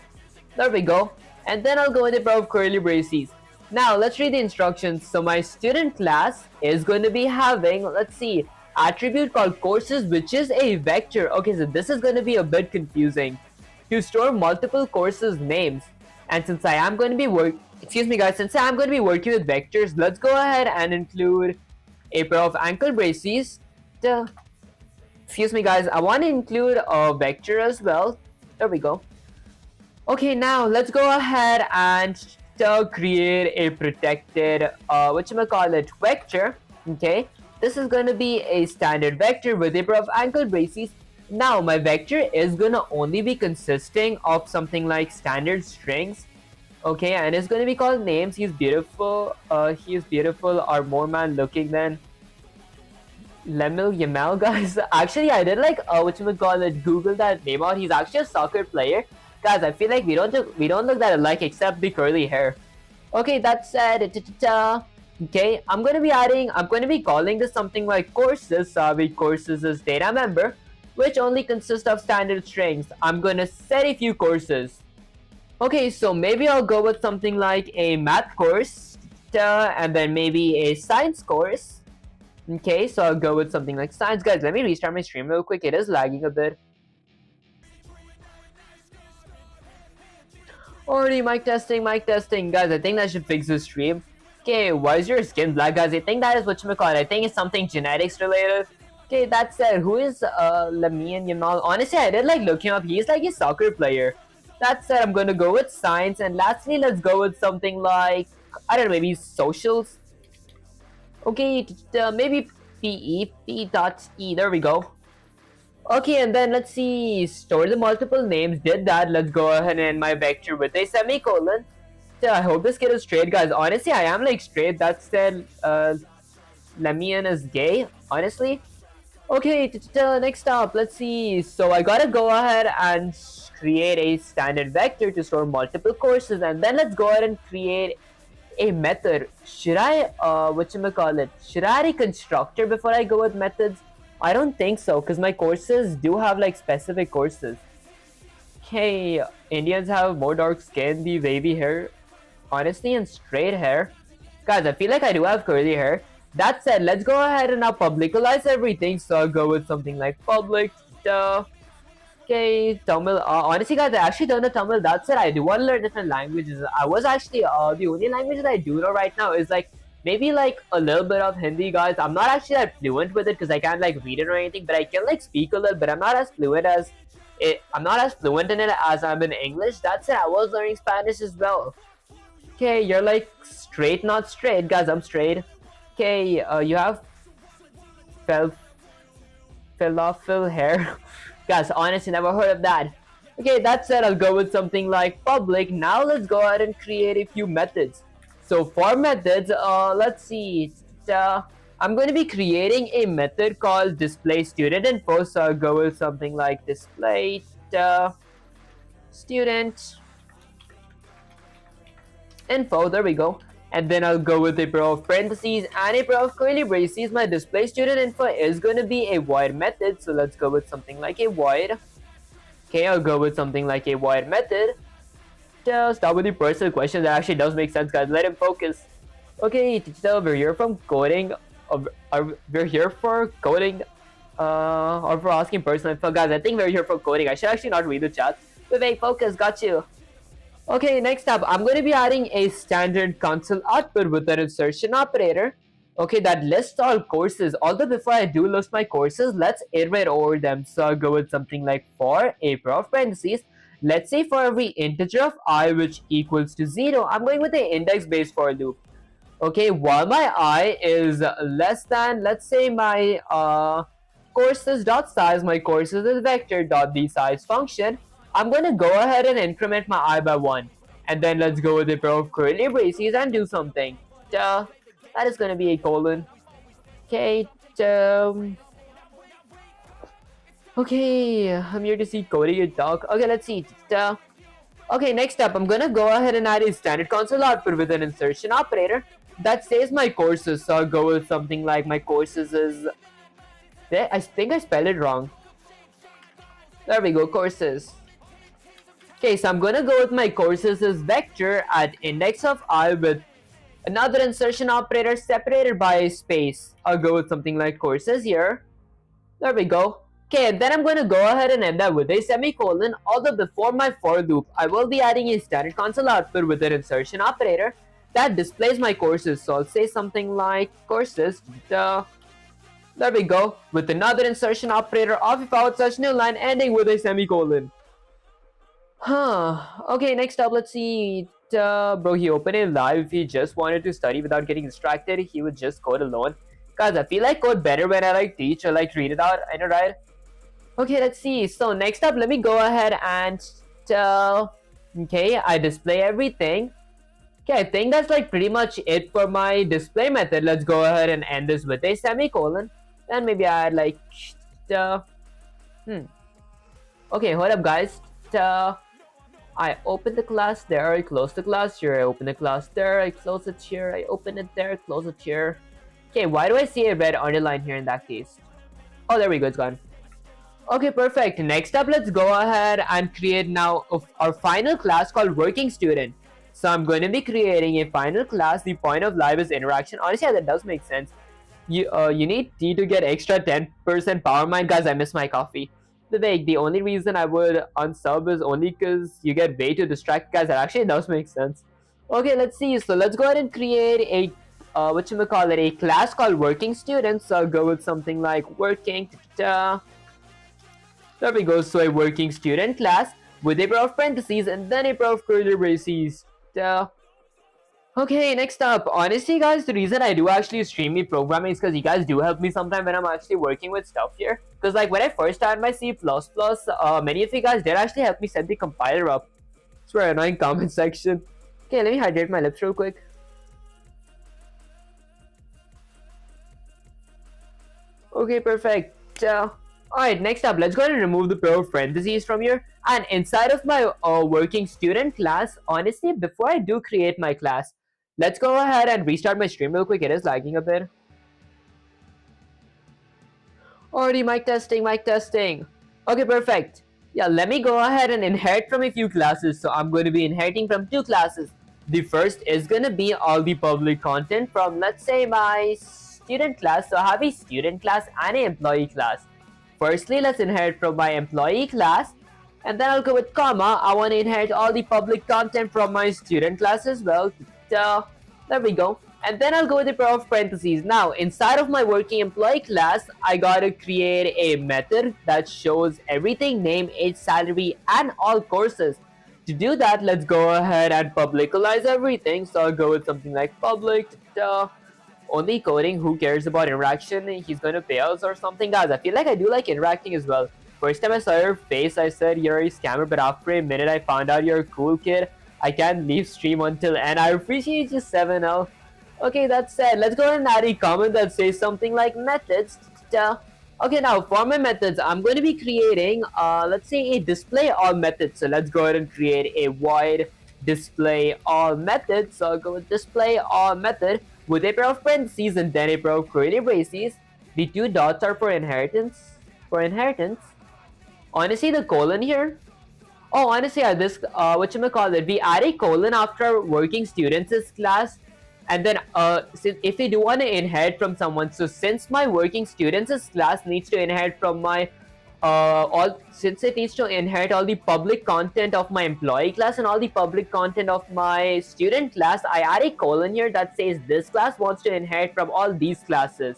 Speaker 1: There we go. And then I'll go with a pair of curly braces. Now, let's read the instructions. So my student class is going to be having, let's see, attribute called courses, which is a vector. Okay, so this is going to be a bit confusing. To store multiple courses names. And since I am going to be since I'm going to be working with vectors, let's go ahead and include a pair of ankle braces. Excuse me, guys, I want to include a vector as well. There we go. Okay, now let's go ahead and create a protected vector. Okay, this is going to be a standard vector with a pair of ankle braces. Now my vector is going to only be consisting of something like standard strings. Okay, and it's going to be called names. He's beautiful or more man looking than Lemil Yamal, guys. Actually, I did like Google that name out. He's actually a soccer player. Guys, I feel like we don't look that alike except the curly hair. Okay, that said, Okay, I'm going to be calling this something like courses. Sorry, courses is data member, which only consists of standard strings. I'm going to set a few courses. Okay, so maybe I'll go with something like a math course, and then maybe a science course. Okay, so I'll go with something like science. Guys, let me restart my stream real quick. It is lagging a bit. Already mic testing, mic testing. Guys, I think that should fix the stream. Okay, why is your skin black, guys? I think that is whatchamacallit. I think it's something genetics related. Okay, that said, who is Lamine Yamal? Honestly, I did like look him up. He's like a soccer player. That said, I'm gonna go with science. And lastly, let's go with something like, I don't know, maybe socials. Okay, maybe PE, P.E. There we go. Okay, and then let's see, store the multiple names, did that. Let's go ahead and end my vector with a semicolon. So I hope this kid is straight, guys. Honestly, I am like straight. That said, Lamian is gay, honestly. Okay, next up, let's see. So I gotta go ahead and create a standard vector to store multiple courses, and then let's go ahead and create a method. Should I, whatchamacallit? Should I add a constructor before I go with methods? I don't think so, because my courses do have like specific courses. Okay, Indians have more dark skin, the wavy hair, honestly, and straight hair. Guys, I feel like I do have curly hair. That said, let's go ahead and now publicalize everything. So I'll go with something like public. Okay, Tamil. Honestly, guys, I actually don't know Tamil. That said, I do want to learn different languages. I was actually the only language that I do know right now is like maybe like a little bit of Hindi, guys. I'm not actually that fluent with it because I can't like read it or anything, but I can like speak a little. But I'm not as fluent as it. I'm not as fluent in it as I'm in English. That said, I was learning Spanish as well. Okay, you're like straight, not straight, guys. I'm straight. Okay, you have falafel hair. Guys, honestly, never heard of that. Okay, that said, I'll go with something like public. Now let's go ahead and create a few methods. So for methods, let's see. I'm going to be creating a method called display student info. So I'll go with something like display student info. There we go. And then I'll go with a pair of parentheses and a pair of curly braces. My display student info is going to be a void method. So let's go with something like a void. Okay, I'll go with something like a void method. Start with the personal question. That actually does make sense, guys. Let him focus. Okay, we're here from coding. We're here for coding. Or for asking personal info. Guys, I think we're here for coding. I should actually not read the chat. Vivek, focus. Got you. Okay, next up, I'm going to be adding a standard console output with an insertion operator. Okay, that lists all courses. Although before I do list my courses, let's iterate over them. So I'll go with something like for a pair of parentheses. Let's say for every integer of I which equals to 0, I'm going with the index-based for loop. Okay, while my I is less than, let's say my courses.size, my courses is vector.thesize function. I'm going to go ahead and increment my I by 1. And then let's go with a pair of curly braces and do something. That is going to be a colon. Okay. Okay, I'm here to see coding and talk. Okay, let's see. Okay, next up, I'm going to go ahead and add a standard console output with an insertion operator. That says my courses. So I'll go with something like my courses is... There, I think I spelled it wrong. There we go, courses. Okay, so I'm gonna go with my courses as vector at index of I with another insertion operator separated by a space. I'll go with something like courses here. There we go. Okay, and then I'm going to go ahead and end that with a semicolon. Although before my for loop, I will be adding a standard console output with an insertion operator that displays my courses. So I'll say something like courses. There we go. With another insertion operator of a / new line ending with a semicolon. Okay, next up, let's see. Bro, he opened it live. If he just wanted to study without getting distracted, he would just code alone. Guys, I feel like code better when I like teach or like read it out. I know, right? Okay, let's see. So next up, let me go ahead and okay, I display everything. Okay, I think that's like pretty much it for my display method. Let's go ahead and end this with a semicolon. Then maybe I add like okay, hold up, guys. I open the class there, I close the class here, I open the class there, I close it here, I open it there, close it here. Okay, why do I see a red underline here in that case? Oh, there we go, it's gone. Okay, perfect. Next up, let's go ahead and create now our final class called Working Student. So I'm going to be creating a final class. The point of live is interaction. Honestly, that does make sense. You need T to get extra 10% power mine. Guys, I miss my coffee. The only reason I would unsub is only because you get way too distracted. Guys, that actually does make sense. Okay, let's see. So let's go ahead and create a whatchamacallit, a class called Working Student. So I'll go with something like working. There we go. So a working student class with a pair of parentheses and then a pair of curly braces. Okay, next up. Honestly, guys, the reason I do actually stream me programming is because you guys do help me sometimes when I'm actually working with stuff here. Because like when I first started my C++, many of you guys did actually help me set the compiler up. It's very annoying comment section. Okay, let me hydrate my lips real quick. Okay, perfect. Alright, next up, let's go ahead and remove the pair of parentheses from here. And inside of my working student class, honestly, before I do create my class, let's go ahead and restart my stream real quick. It is lagging a bit. Already mic testing, mic testing. Okay, perfect. Yeah, let me go ahead and inherit from a few classes. So I'm going to be inheriting from two classes. The first is going to be all the public content from, let's say, my student class. So I have a student class and an employee class. Firstly, let's inherit from my employee class, and then I'll go with comma. I want to inherit all the public content from my student class as well. There we go. And then I'll go with a pair of parentheses. Now, inside of my working employee class, I gotta create a method that shows everything, name, age, salary, and all courses. To do that, let's go ahead and publicize everything. So I'll go with something like public. Only coding, who cares about interaction? He's gonna pay us or something. Guys, I feel like I do like interacting as well. First time I saw your face, I said you're a scammer, but after a minute I found out you're a cool kid. I can't leave stream until end. I appreciate you 7L. Okay, that said, let's go ahead and add a comment that says something like methods. Okay, now for my methods, I'm going to be creating, let's say a display all method. So let's go ahead and create a void display all method. So I'll go with display all method with a pair of parentheses and then a pair of curly braces. The two dots are for inheritance. Honestly, the colon here. Oh, honestly, this whatchamacallit, we add a colon after working students' class, and then if we do want to inherit from someone, so since my working students' class needs to inherit from my since it needs to inherit all the public content of my employee class and all the public content of my student class, I add a colon here that says this class wants to inherit from all these classes.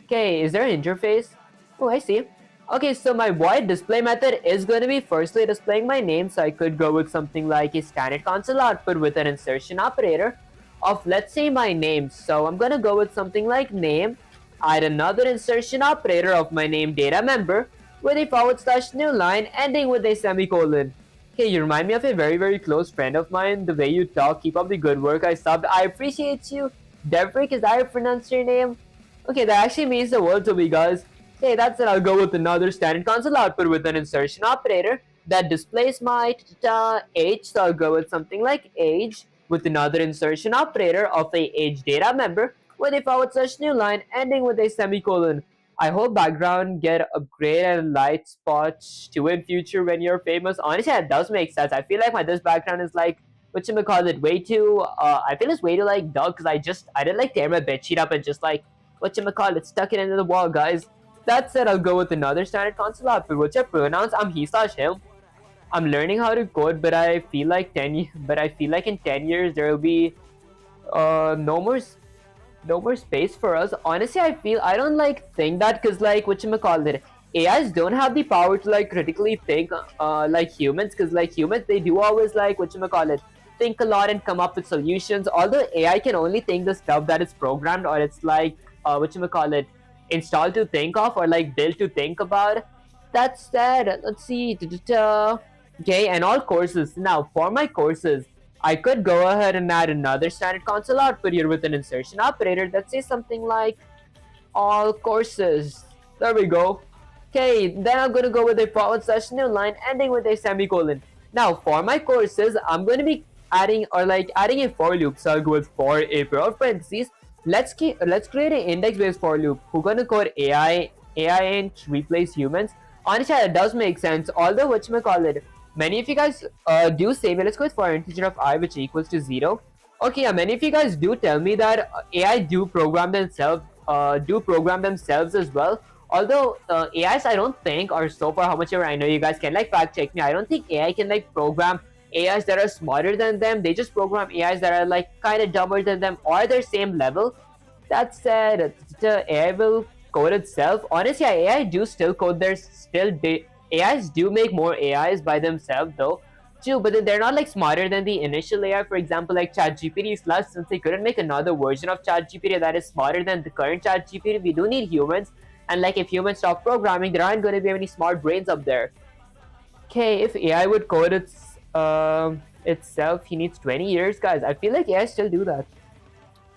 Speaker 1: Okay, is there an interface? Oh, I see. Okay, so my void display method is going to be firstly displaying my name, so I could go with something like a standard console output with an insertion operator of, let's say, my name. So I'm going to go with something like name, add another insertion operator of my name data member with a / new line ending with a semicolon. Okay, you remind me of a very, very close friend of mine. The way you talk, keep up the good work. I subbed. I appreciate you. Devrick, is that how you pronounce your name? Okay, that actually means the world to me, guys. Okay, that's it. I'll go with another standard console output with an insertion operator that displays my age. So I'll go with something like age with another insertion operator of a age data member with a / new line ending with a semicolon. I hope background get upgrade and light spots too in future when you're famous. Honestly, that does make sense. I feel like this background is like, whatchamacallit, way too, I feel it's way too like dark because I didn't like tear my bedsheet up and just like, whatchamacallit, stuck it into the wall, guys. That said, I'll go with another standard console output, which are pronouns. I'm he/him. I'm learning how to code, but I feel like in 10 years there will be no more space for us. Honestly, I don't like think that because like whatchamacallit, AIs don't have the power to like critically think like humans, because like humans they do always like whatchamacallit think a lot and come up with solutions. Although AI can only think the stuff that is programmed or it's like whatchamacallit installed to think of or like built to think about. That said, let's see. Okay, and all courses. Now for my courses, I could go ahead and add another standard console output here with an insertion operator that says something like all courses. There we go. Okay, then I'm gonna go with a / new line ending with a semicolon. Now for my courses, I'm going to be adding a for loop. So I'll go with for a pair of parentheses. Let's create an index-based for loop. We're going to code AI and replace humans. Honestly, that does make sense. Although whatchamacallit, many of you guys do say, well, let's go with for integer of I which equals to 0. Okay, yeah, many of you guys do tell me that AI do program themselves as well. Although AIs, I don't think, or so far how much ever I know, you guys can like fact check me. I don't think AI can like program AIs that are smarter than them. They just program AIs that are like kind of dumber than them or their same level. That said, the AI will code itself. Honestly, yeah, AI do still code their AIs do make more AIs by themselves though. Too, but then they're not like smarter than the initial AI. For example, like ChatGPT slash, since they couldn't make another version of ChatGPT that is smarter than the current ChatGPT, we do need humans. And like if humans stop programming, there aren't going to be any smart brains up there. Okay, if AI would code itself, he needs 20 years, guys. I feel like AI still do that.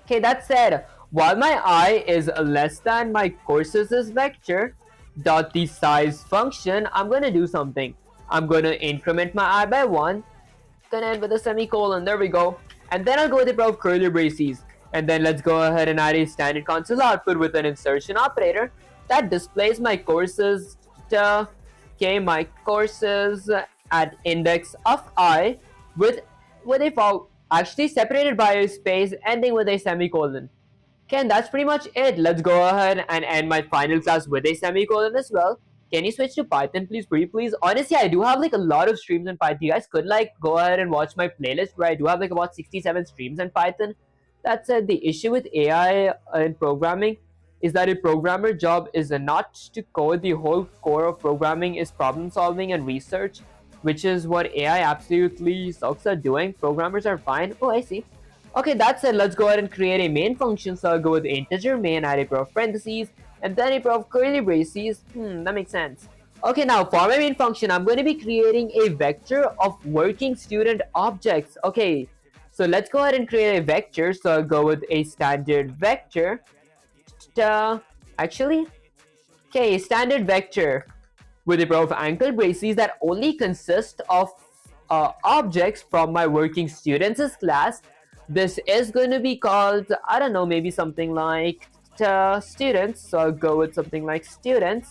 Speaker 1: Okay, that said, while my I is less than my courses is vector dot the size function, I'm gonna do something. I'm gonna increment my I by 1, gonna end with a semicolon, there we go. And then I'll go with the pair of curly braces. And then let's go ahead and add a standard console output with an insertion operator that displays my courses okay, my courses at index of I with a actually separated by a space ending with a semicolon. Okay, and that's pretty much it. Let's go ahead and end my final class with a semicolon as well. Can you switch to Python, please, pretty please? Honestly, I do have like a lot of streams in Python. You guys could like go ahead and watch my playlist where I do have like about 67 streams in Python. That said, the issue with AI and programming is that a programmer job is not to code. The whole core of programming is problem solving and research, which is what AI absolutely sucks at doing. Programmers are fine. Oh, I see. Okay, that's it. Let's go ahead and create a main function. So I'll go with integer main, add a pair of parentheses, and then a pair of curly braces. That makes sense. Okay, now for my main function, I'm going to be creating a vector of working student objects. Okay, so let's go ahead and create a vector. So I'll go with a standard vector. Actually, okay, standard vector with a pair of ankle braces that only consist of objects from my working students' class. This is going to be called, I don't know, maybe something like students. So I'll go with something like students.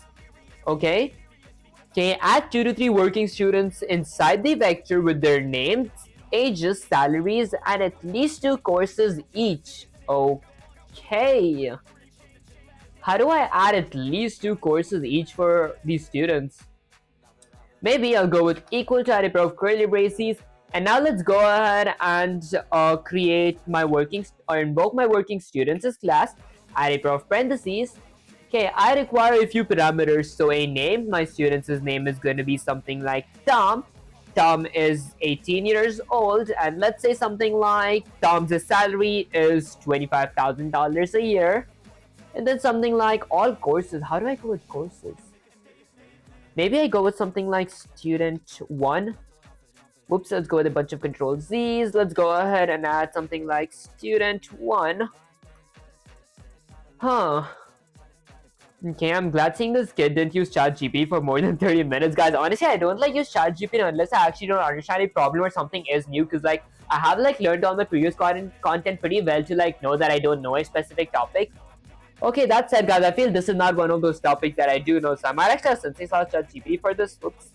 Speaker 1: Okay. Okay, add 2 to 3 working students inside the vector with their names, ages, salaries, and at least 2 courses each. Okay. How do I add at least 2 courses each for these students? Maybe I'll go with equal to add a pair of curly braces. And now let's go ahead and create my invoke my working students' class, add a pair of parentheses. Okay, I require a few parameters. So a name, my student's name is going to be something like Tom. Tom is 18 years old, and let's say something like Tom's salary is $25,000 a year. And then something like all courses. How do I go with courses? Maybe I go with something like student 1. Whoops, let's go with a bunch of control Z's. Let's go ahead and add something like student 1. Huh. Okay, I'm glad seeing this kid didn't use ChatGPT for more than 30 minutes. Guys, honestly, I don't like use ChatGPT unless I actually don't understand a problem or something is new. Because like, I have like learned all my previous content pretty well to like know that I don't know a specific topic. Okay, that said, guys, I feel this is not one of those topics that I do know. So I might actually have Sensei ChatGPT for this. Oops.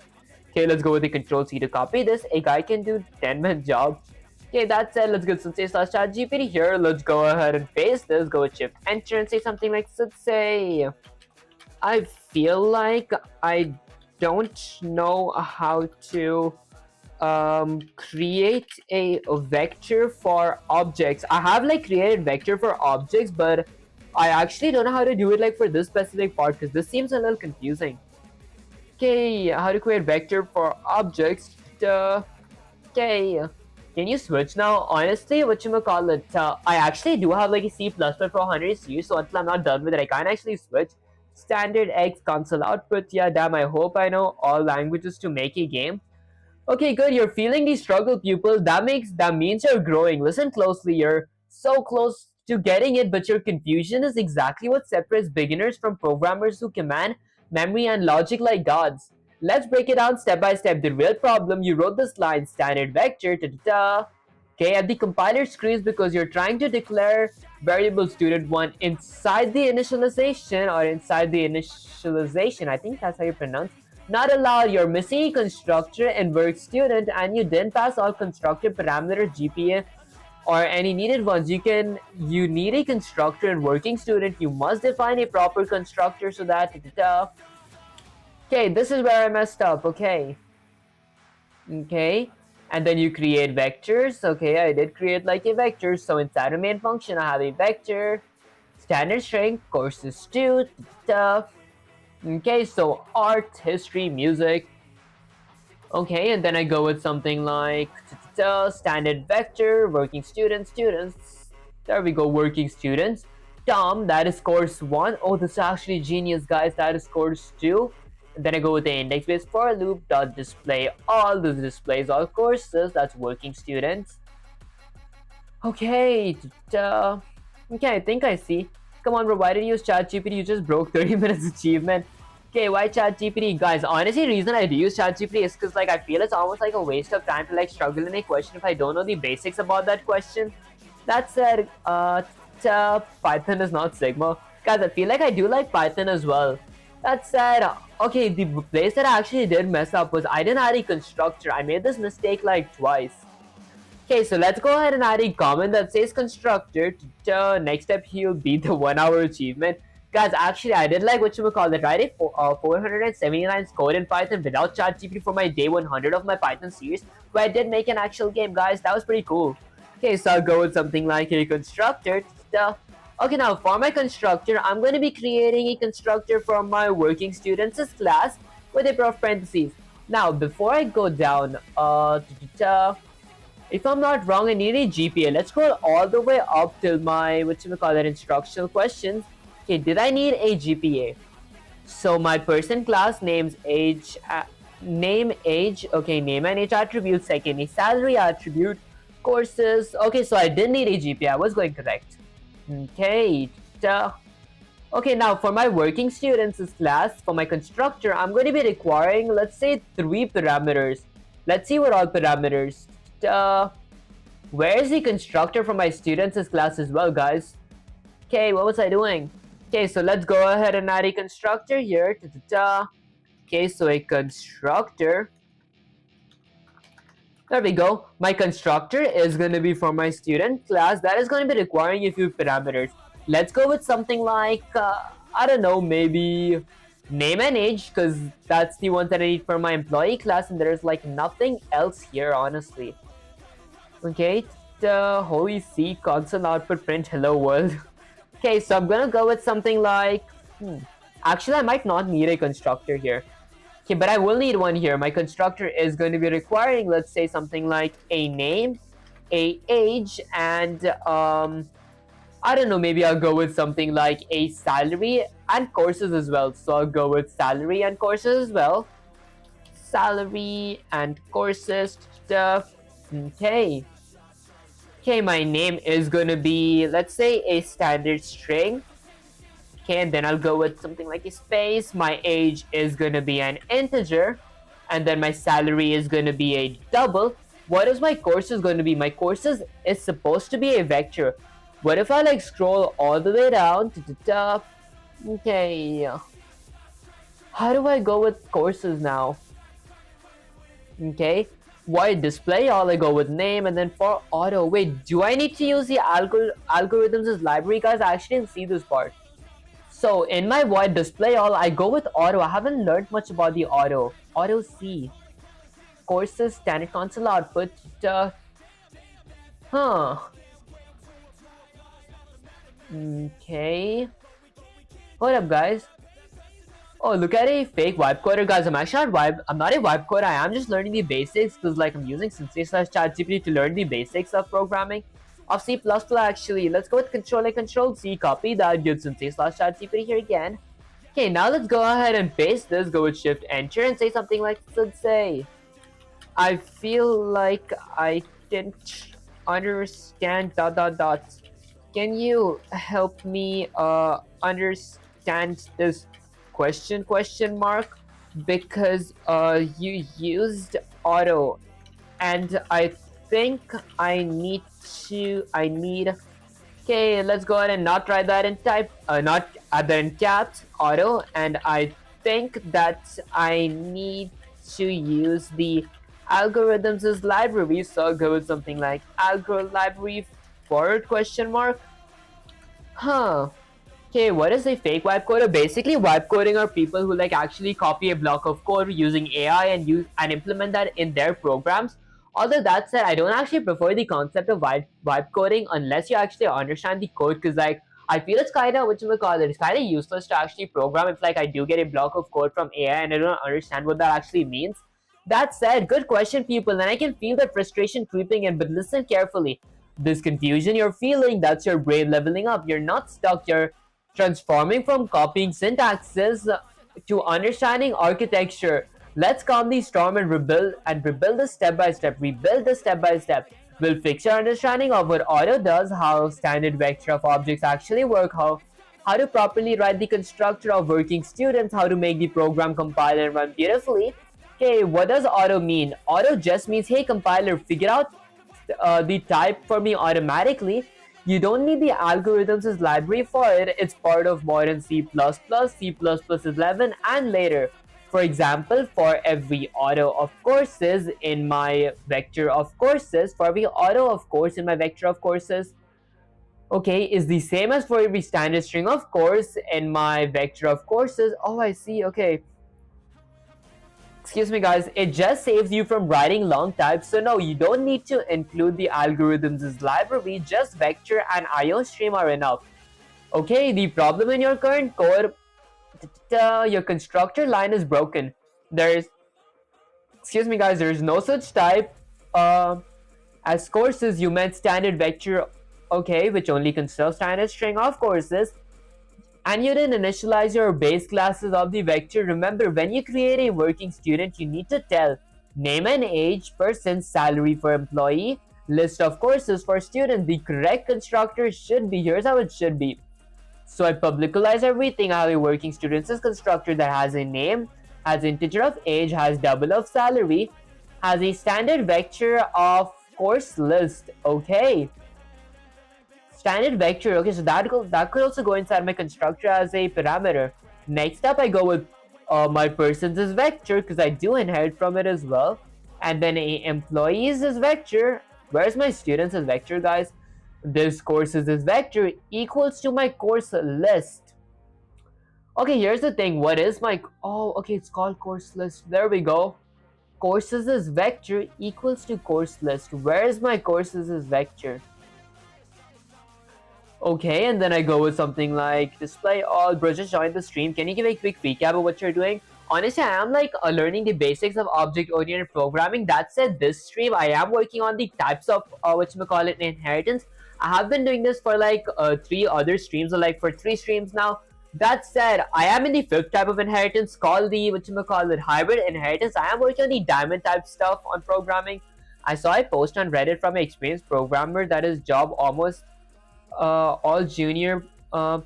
Speaker 1: Okay, let's go with the control C to copy this. A guy can do 10-minute job. Okay, that said, let's get Sensei ChatGPT here. Let's go ahead and paste this. Go with Shift Enter and say something like Sensei. I feel like I don't know how to create a vector for objects. I have like created vector for objects, but I actually don't know how to do it like for this specific part because this seems a little confusing. Okay, how to create vector for objects. Okay, can you switch now? Honestly, whatchamacallit, I actually do have like a C++ for 100 series, so until I'm not done with it, I can't actually switch. Standard X console output. Yeah, damn, I hope I know all languages to make a game. Okay, good, you're feeling the struggle, pupil. That means you're growing. Listen closely, you're so close to getting it, but your confusion is exactly what separates beginners from programmers who command memory and logic like gods. Let's break it down step by step. The real problem, you wrote this line, standard vector, da-da-da. Okay, and the compiler screams because you're trying to declare variable student1 inside the initialization, I think that's how you pronounce. Not allowed, you're missing a constructor in work student and you didn't pass all constructor parameters, GPA, or any needed ones. You need a constructor in working student. You must define a proper constructor so that okay, this is where I messed up. Okay, and then you create vectors. Okay, I did create like a vector. So inside the main function, I have a vector, standard string, courses 2, okay, so art, history, music. Okay, and then I go with something like standard vector, working students. There we go, working students. Tom, that is course 1. Oh, this is actually genius, guys. That is course 2. And then I go with the index-based for loop dot display all. This displays all courses. That's working students. Okay, okay, I think I see. Come on, bro. Why did you use ChatGPT? You just broke 30 minutes achievement. Okay, why ChatGPT? Guys, honestly, the reason I do use ChatGPT is because like I feel it's almost like a waste of time to like struggle in a question if I don't know the basics about that question. That said, Python is not Sigma. Guys, I feel like I do like Python as well. That said, okay, the place that I actually did mess up was I didn't add a constructor. I made this mistake like twice. Okay, so let's go ahead and add a comment that says constructor. Next step here will be the 1 hour achievement. Guys, actually, I did like what you would call it, right? 479 code in Python without ChatGPT for my day 100 of my Python series, where I did make an actual game, guys. That was pretty cool. Okay, so I'll go with something like a constructor. Okay, now for my constructor, I'm going to be creating a constructor from my working students' class with a pair of parentheses. Now, before I go down, if I'm not wrong, I need a GPA. Let's scroll all the way up till my, instructional questions. Okay, did I need a GPA? So my person class names age, name age, okay, name and age attribute, second a salary attribute, courses. Okay, so I didn't need a GPA. I was going correct. Okay, okay, now for my working students class, for my constructor, I'm going to be requiring, let's say, 3 parameters. Let's see what all parameters. Where is the constructor for my students class as well, guys? Okay, what was I doing? Okay, so let's go ahead and add a constructor here. Okay, so a constructor. There we go. My constructor is going to be for my student class. That is going to be requiring a few parameters. Let's go with something like, I don't know, maybe name and age, because that's the one that I need for my employee class, and there's like nothing else here, honestly. Okay, holy C, console output print hello world. Okay, so I'm gonna go with something like, actually I might not need a constructor here. Okay, but I will need one here. My constructor is going to be requiring, let's say, something like a name, a age, and I don't know, maybe I'll go with something like a salary and courses as well. So I'll go with salary and courses as well. Salary and courses stuff. Okay. Okay, my name is going to be, let's say, a standard string. Okay, and then I'll go with something like a space. My age is going to be an integer. And then my salary is going to be a double. What is my courses going to be? My courses is supposed to be a vector. What if I like scroll all the way down to the top? Okay. How do I go with courses now? Okay. Why display all? I go with name, and then for auto. Wait, do I need to use the algorithms as library, guys? I actually didn't see this part. So in my void display all, I go with auto. I haven't learned much about the auto. Auto C. Courses, standard console output. Okay. Hold up, guys. Oh, look at a fake vibe coder, guys. I'm not a vibe coder. I am just learning the basics because like I'm using Sensei/ChatGPT to learn the basics of programming of C++. Actually, let's go with Control-C, copy that, give Sensei/ChatGPT here again. Okay, now let's go ahead and paste this. Go with Shift-Enter and say something like, let's say, I feel like I didn't understand ... Can you help me understand this question mark? because you used auto, and I think I need. Okay, let's go ahead and not try that in type, not add that in caps, auto, and I think that I need to use the algorithms as library, so I'll go with something like algor library forward question mark. Huh. Okay, what is a fake wipe coder? Basically, wipe coding are people who like actually copy a block of code using AI and use and implement that in their programs. Although that said, I don't actually prefer the concept of wipe coding unless you actually understand the code, because like I feel it's kind of it's kind of useless to actually program if like I do get a block of code from AI and I don't understand what that actually means. That said, good question, people, and I can feel that frustration creeping in, but listen carefully. This confusion you're feeling, that's your brain leveling up. You're not stuck, you're transforming from copying syntaxes to understanding architecture. Let's calm the storm and rebuild this step by step. Rebuild this step by step. We'll fix your understanding of what auto does, how standard vector of objects actually work, how to properly write the constructor of working students, how to make the program compile and run beautifully. Okay, what does auto mean? Auto just means, hey compiler, figure out the type for me automatically. You don't need the algorithms as library for it. It's part of modern C++, C++11, and later. For example, for every auto of courses in my vector of courses, for every auto of course in my vector of courses, okay, is the same as for every standard string of course in my vector of courses. Oh, I see. Okay, excuse me guys, it just saves you from writing long types. So no, you don't need to include the algorithms as library, just vector and IO stream are enough. Okay, the problem in your current code, your constructor line is broken. There's, excuse me guys, there's no such type. As courses, you meant standard vector, okay, which only conserves standard string of courses. And you didn't initialize your base classes of the vector. Remember, when you create a working student, you need to tell name and age, person, salary for employee, list of courses for student. The correct constructor should be, here's how it should be. So I publicize everything. I have a working students constructor that has a name, has integer of age, has double of salary, has a standard vector of course list. Okay. Standard vector, okay, so that could also go inside my constructor as a parameter. Next up, I go with my persons as vector because I do inherit from it as well. And then a employees as vector. Where's my students as vector, guys? This courses as vector equals to my course list. Okay, here's the thing. What is my... Oh, okay, it's called course list. There we go. Courses as vector equals to course list. Where is my courses as vector? Okay, and then I go with something like display all. Bro, just join the stream. Can you give a quick recap of what you're doing? Honestly, I am like learning the basics of object-oriented programming. That said, this stream I am working on the types of whatchamacallit inheritance. I have been doing this for like 3 other streams, or like for 3 streams now. That said, I am in the 5th type of inheritance called the whatchamacallit hybrid inheritance. I am working on the diamond type stuff on programming. I saw a post on Reddit from an experienced programmer that his job almost all junior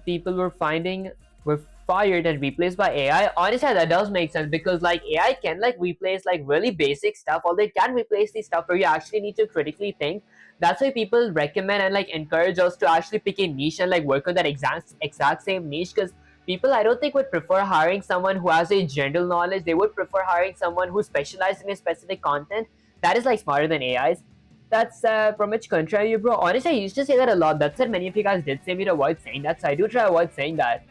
Speaker 1: people were fired and replaced by AI. Honestly, that does make sense because like AI can like replace like really basic stuff, although it can replace the stuff where you actually need to critically think. That's why people recommend and like encourage us to actually pick a niche and like work on that exact same niche, because people I don't think would prefer hiring someone who has a general knowledge. They would prefer hiring someone who specializes in a specific content that is like smarter than AIs. That's from which country are you, bro? Honestly, I used to say that a lot. That said, many of you guys did say me to avoid saying that, so I do try to avoid saying that.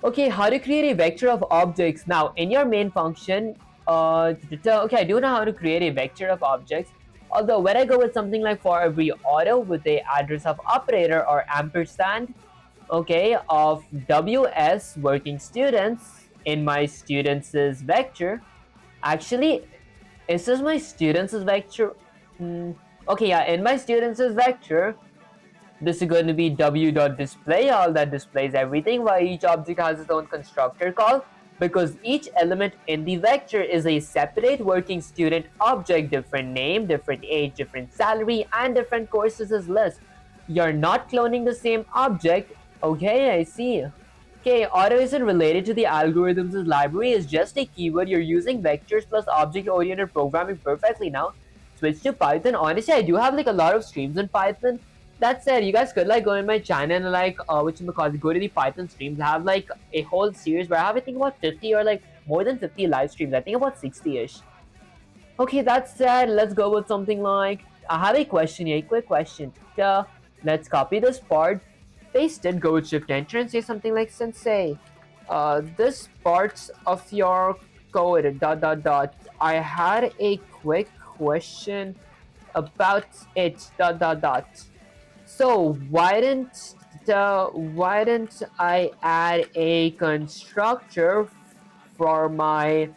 Speaker 1: Okay, how to create a vector of objects. Now, in your main function, okay, I do know how to create a vector of objects. Although, when I go with something like for every auto with a address of operator or ampersand, okay, of WS working students in my students' vector. Actually, is this my students' vector? Okay, yeah, in my students' vector, this is going to be w.display, all that displays everything, while each object has its own constructor call, because each element in the vector is a separate working student object, different name, different age, different salary, and different courses as list. You're not cloning the same object. Okay, I see. Okay, auto isn't related to the algorithms library, is just a keyword. You're using vectors plus object-oriented programming perfectly now. Switch to Python. Honestly, I do have like a lot of streams in Python. That said, you guys could like go in my channel and like whatchamacallit, go to the Python streams. I have like a whole series where I have I think about 50 or like more than 50 live streams. I think about 60-ish. Okay, that said, let's go with something like I have a question here, a quick question. Let's copy this part, paste it, go with Shift Enter, and say something like Sensei. This part of your code dot dot dot. I had a quick question about it dot dot dot. So why didn't I add a constructor for my,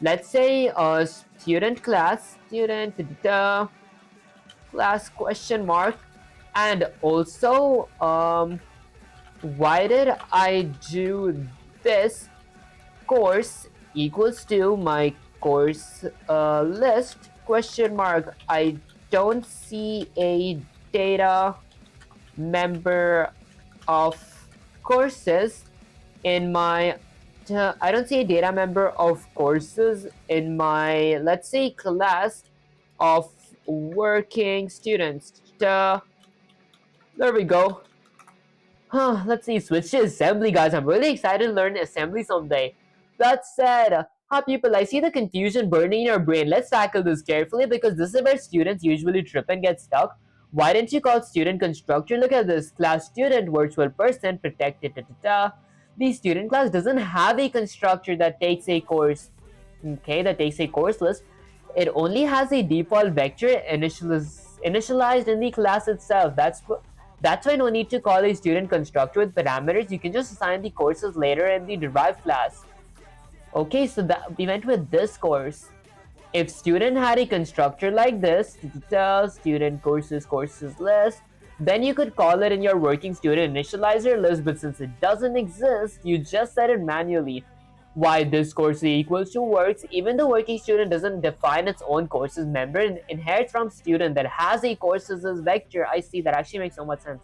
Speaker 1: let's say, student class, class question mark, and also why did I do this course equals to my course list question mark. I don't see a data member of courses in my I don't see a data member of courses in my, let's say, class of working students. There we go. Let's see, switch to assembly, guys. I'm really excited to learn assembly someday. That said, people, I see the confusion burning in your brain. Let's tackle this carefully because this is where students usually trip and get stuck. Why didn't you call student constructor? Look at this. Class student, virtual person, protected, The student class doesn't have a constructor that takes a course, okay, that takes a course list. It only has a default vector initialized in the class itself. That's why no need to call a student constructor with parameters. You can just assign the courses later in the derived class. Okay, so that we went with this course. If student had a constructor like this, student courses list, then you could call it in your working student initializer list, but since it doesn't exist, you just set it manually. Why this course equals to works, even the working student doesn't define its own courses member and inherits from student that has a courses as vector. I see, that actually makes so much sense.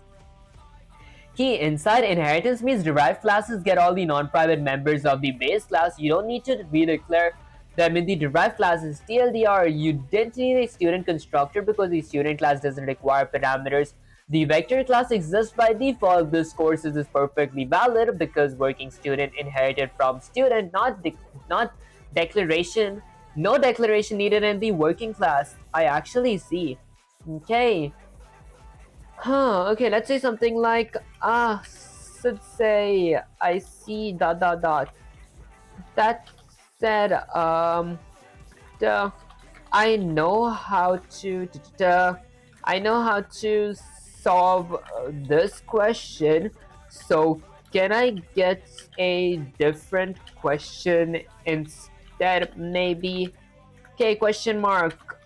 Speaker 1: Key inside inheritance means derived classes get all the non-private members of the base class. You don't need to redeclare them in the derived classes. TLDR, you didn't need a student constructor because the student class doesn't require parameters. The vector class exists by default. This course is perfectly valid because working student inherited from student, not declaration. No declaration needed in the working class. I actually see. Okay. Okay, let's say something like, let's say I see dot dot dot. That said, I know how to solve this question. So can I get a different question instead? Maybe. Okay, question mark.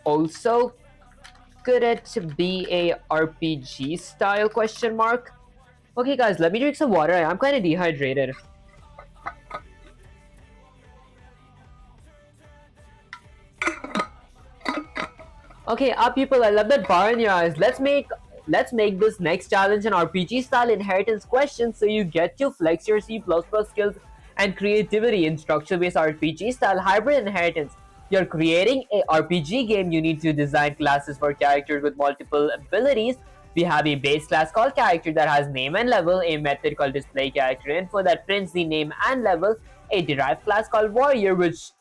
Speaker 1: Also, could it be a RPG style question mark? Okay, guys, let me drink some water. I'm kind of dehydrated. Okay, people, I love that bar in your eyes. Let's make this next challenge an RPG style inheritance question so you get to flex your C++ skills and creativity in structure-based RPG style hybrid inheritance. You're creating a RPG game, you need to design classes for characters with multiple abilities. We have a base class called character that has name and level, a method called display character info that prints the name and level, a derived class called warrior which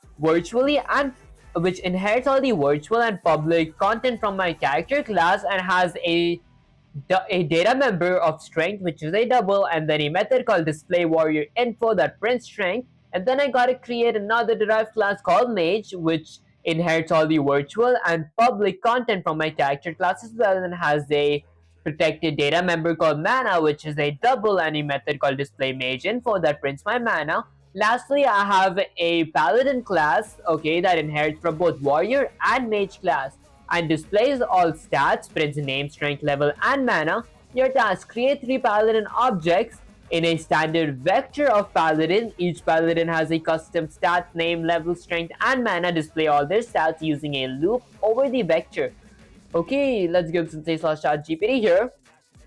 Speaker 1: inherits all the virtual and public content from my character class and has a data member of strength which is a double, and then a method called display warrior info that prints strength. And then I gotta create another derived class called mage which inherits all the virtual and public content from my character class as well and has a protected data member called mana which is a double, and a method called display mage info that prints my mana. Lastly, I have a paladin class, okay, that inherits from both warrior and mage class and displays all stats, prints name, strength, level, and mana. Your task: create 3 paladin objects in a standard vector of paladin. Each paladin has a custom stat, name, level, strength, and mana. Display all their stats using a loop over the vector. Okay, let's give Sensei/ChatGPT here.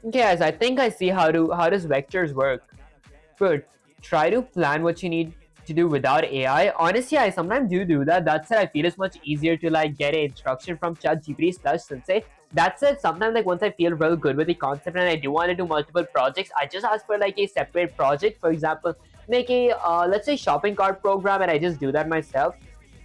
Speaker 1: Okay, guys, I think I see how does vectors work. But try to plan what you need to do without AI. Honestly, I sometimes do that. That said, I feel it's much easier to like get an instruction from ChatGPT/Sensei. That said, sometimes like once I feel real good with the concept and I do want to do multiple projects, I just ask for like a separate project. For example, make a let's say shopping cart program, and I just do that myself.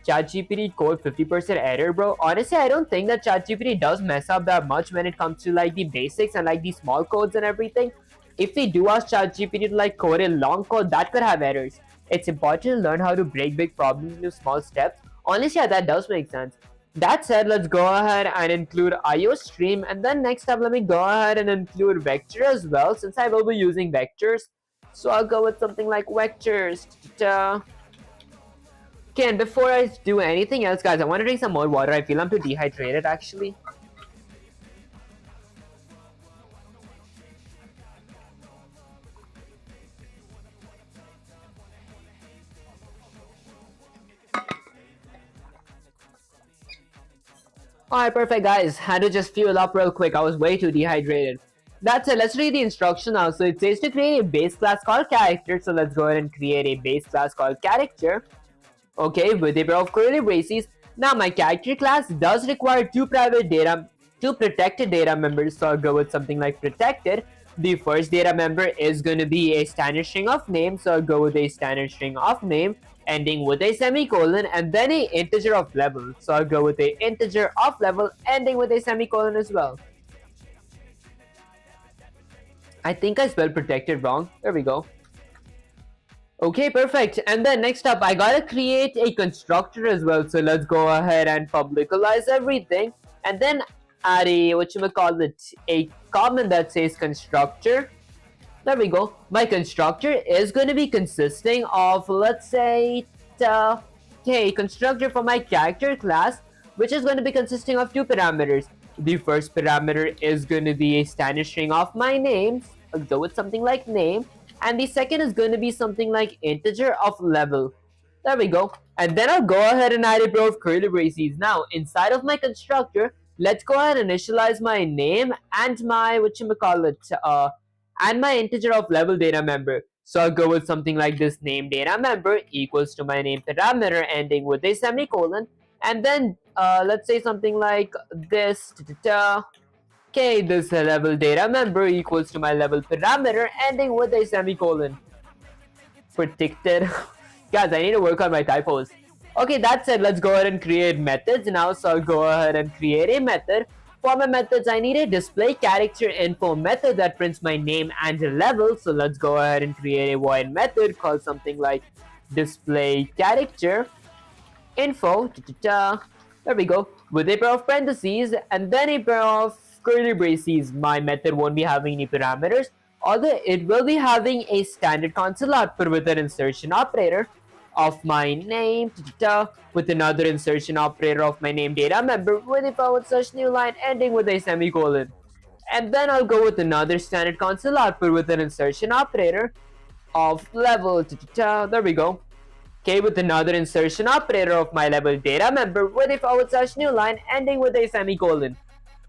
Speaker 1: ChatGPT code 50% error, bro. Honestly, I don't think that ChatGPT does mess up that much when it comes to like the basics and like the small codes and everything. If we do ask ChatGPT to like code a long code, that could have errors. It's important to learn how to break big problems into small steps. Honestly, yeah, that does make sense. That said, let's go ahead and include IO stream, and then next up, let me go ahead and include vector as well, since I will be using vectors. So I'll go with something like vectors. Okay, and before I do anything else, guys, I want to drink some more water. I feel I'm too dehydrated, actually. Alright, perfect, guys. Had to just fuel up real quick. I was way too dehydrated. That's it. Let's read the instruction now. So it says to create a base class called character. So let's go ahead and create a base class called character. Okay, with a pair of curly braces. Now my character class does require two protected data members. So I'll go with something like protected. The first data member is going to be a standard string of name. So I'll go with a standard string of name ending with a semicolon, and then a integer of level. So I'll go with a integer of level ending with a semicolon as well. I think I spelled protected wrong. There we go. Okay, perfect. And then next up, I gotta create a constructor as well. So let's go ahead and publicalize everything, and then add a a comment that says constructor. There we go. My constructor is going to be consisting of, let's say, constructor for my character class, which is going to be consisting of two parameters. The first parameter is going to be a standard string of my name. I'll go with something like name. And the second is going to be something like integer of level. There we go. And then I'll go ahead and add a pair of curly braces. Now, inside of my constructor, let's go ahead and initialize my name and my, and my integer of level data member. So I'll go with something like this: name data member equals to my name parameter ending with a semicolon, and then let's say something like this. Okay, this level data member equals to my level parameter ending with a semicolon. Predicted. Guys, I need to work on my typos. Okay, that said, let's go ahead and create methods now. So I'll go ahead and create a method. For my methods, I need a display character info method that prints my name and level. So let's go ahead and create a void method called something like display character info. There we go. With a pair of parentheses and then a pair of curly braces. My method won't be having any parameters, although it will be having a standard console output with an insertion operator of my name with another insertion operator of my name data member with a / new line ending with a semicolon. And then I'll go with another standard console output with an insertion operator of level. There we go. Okay, with another insertion operator of my level data member with a / new line ending with a semicolon.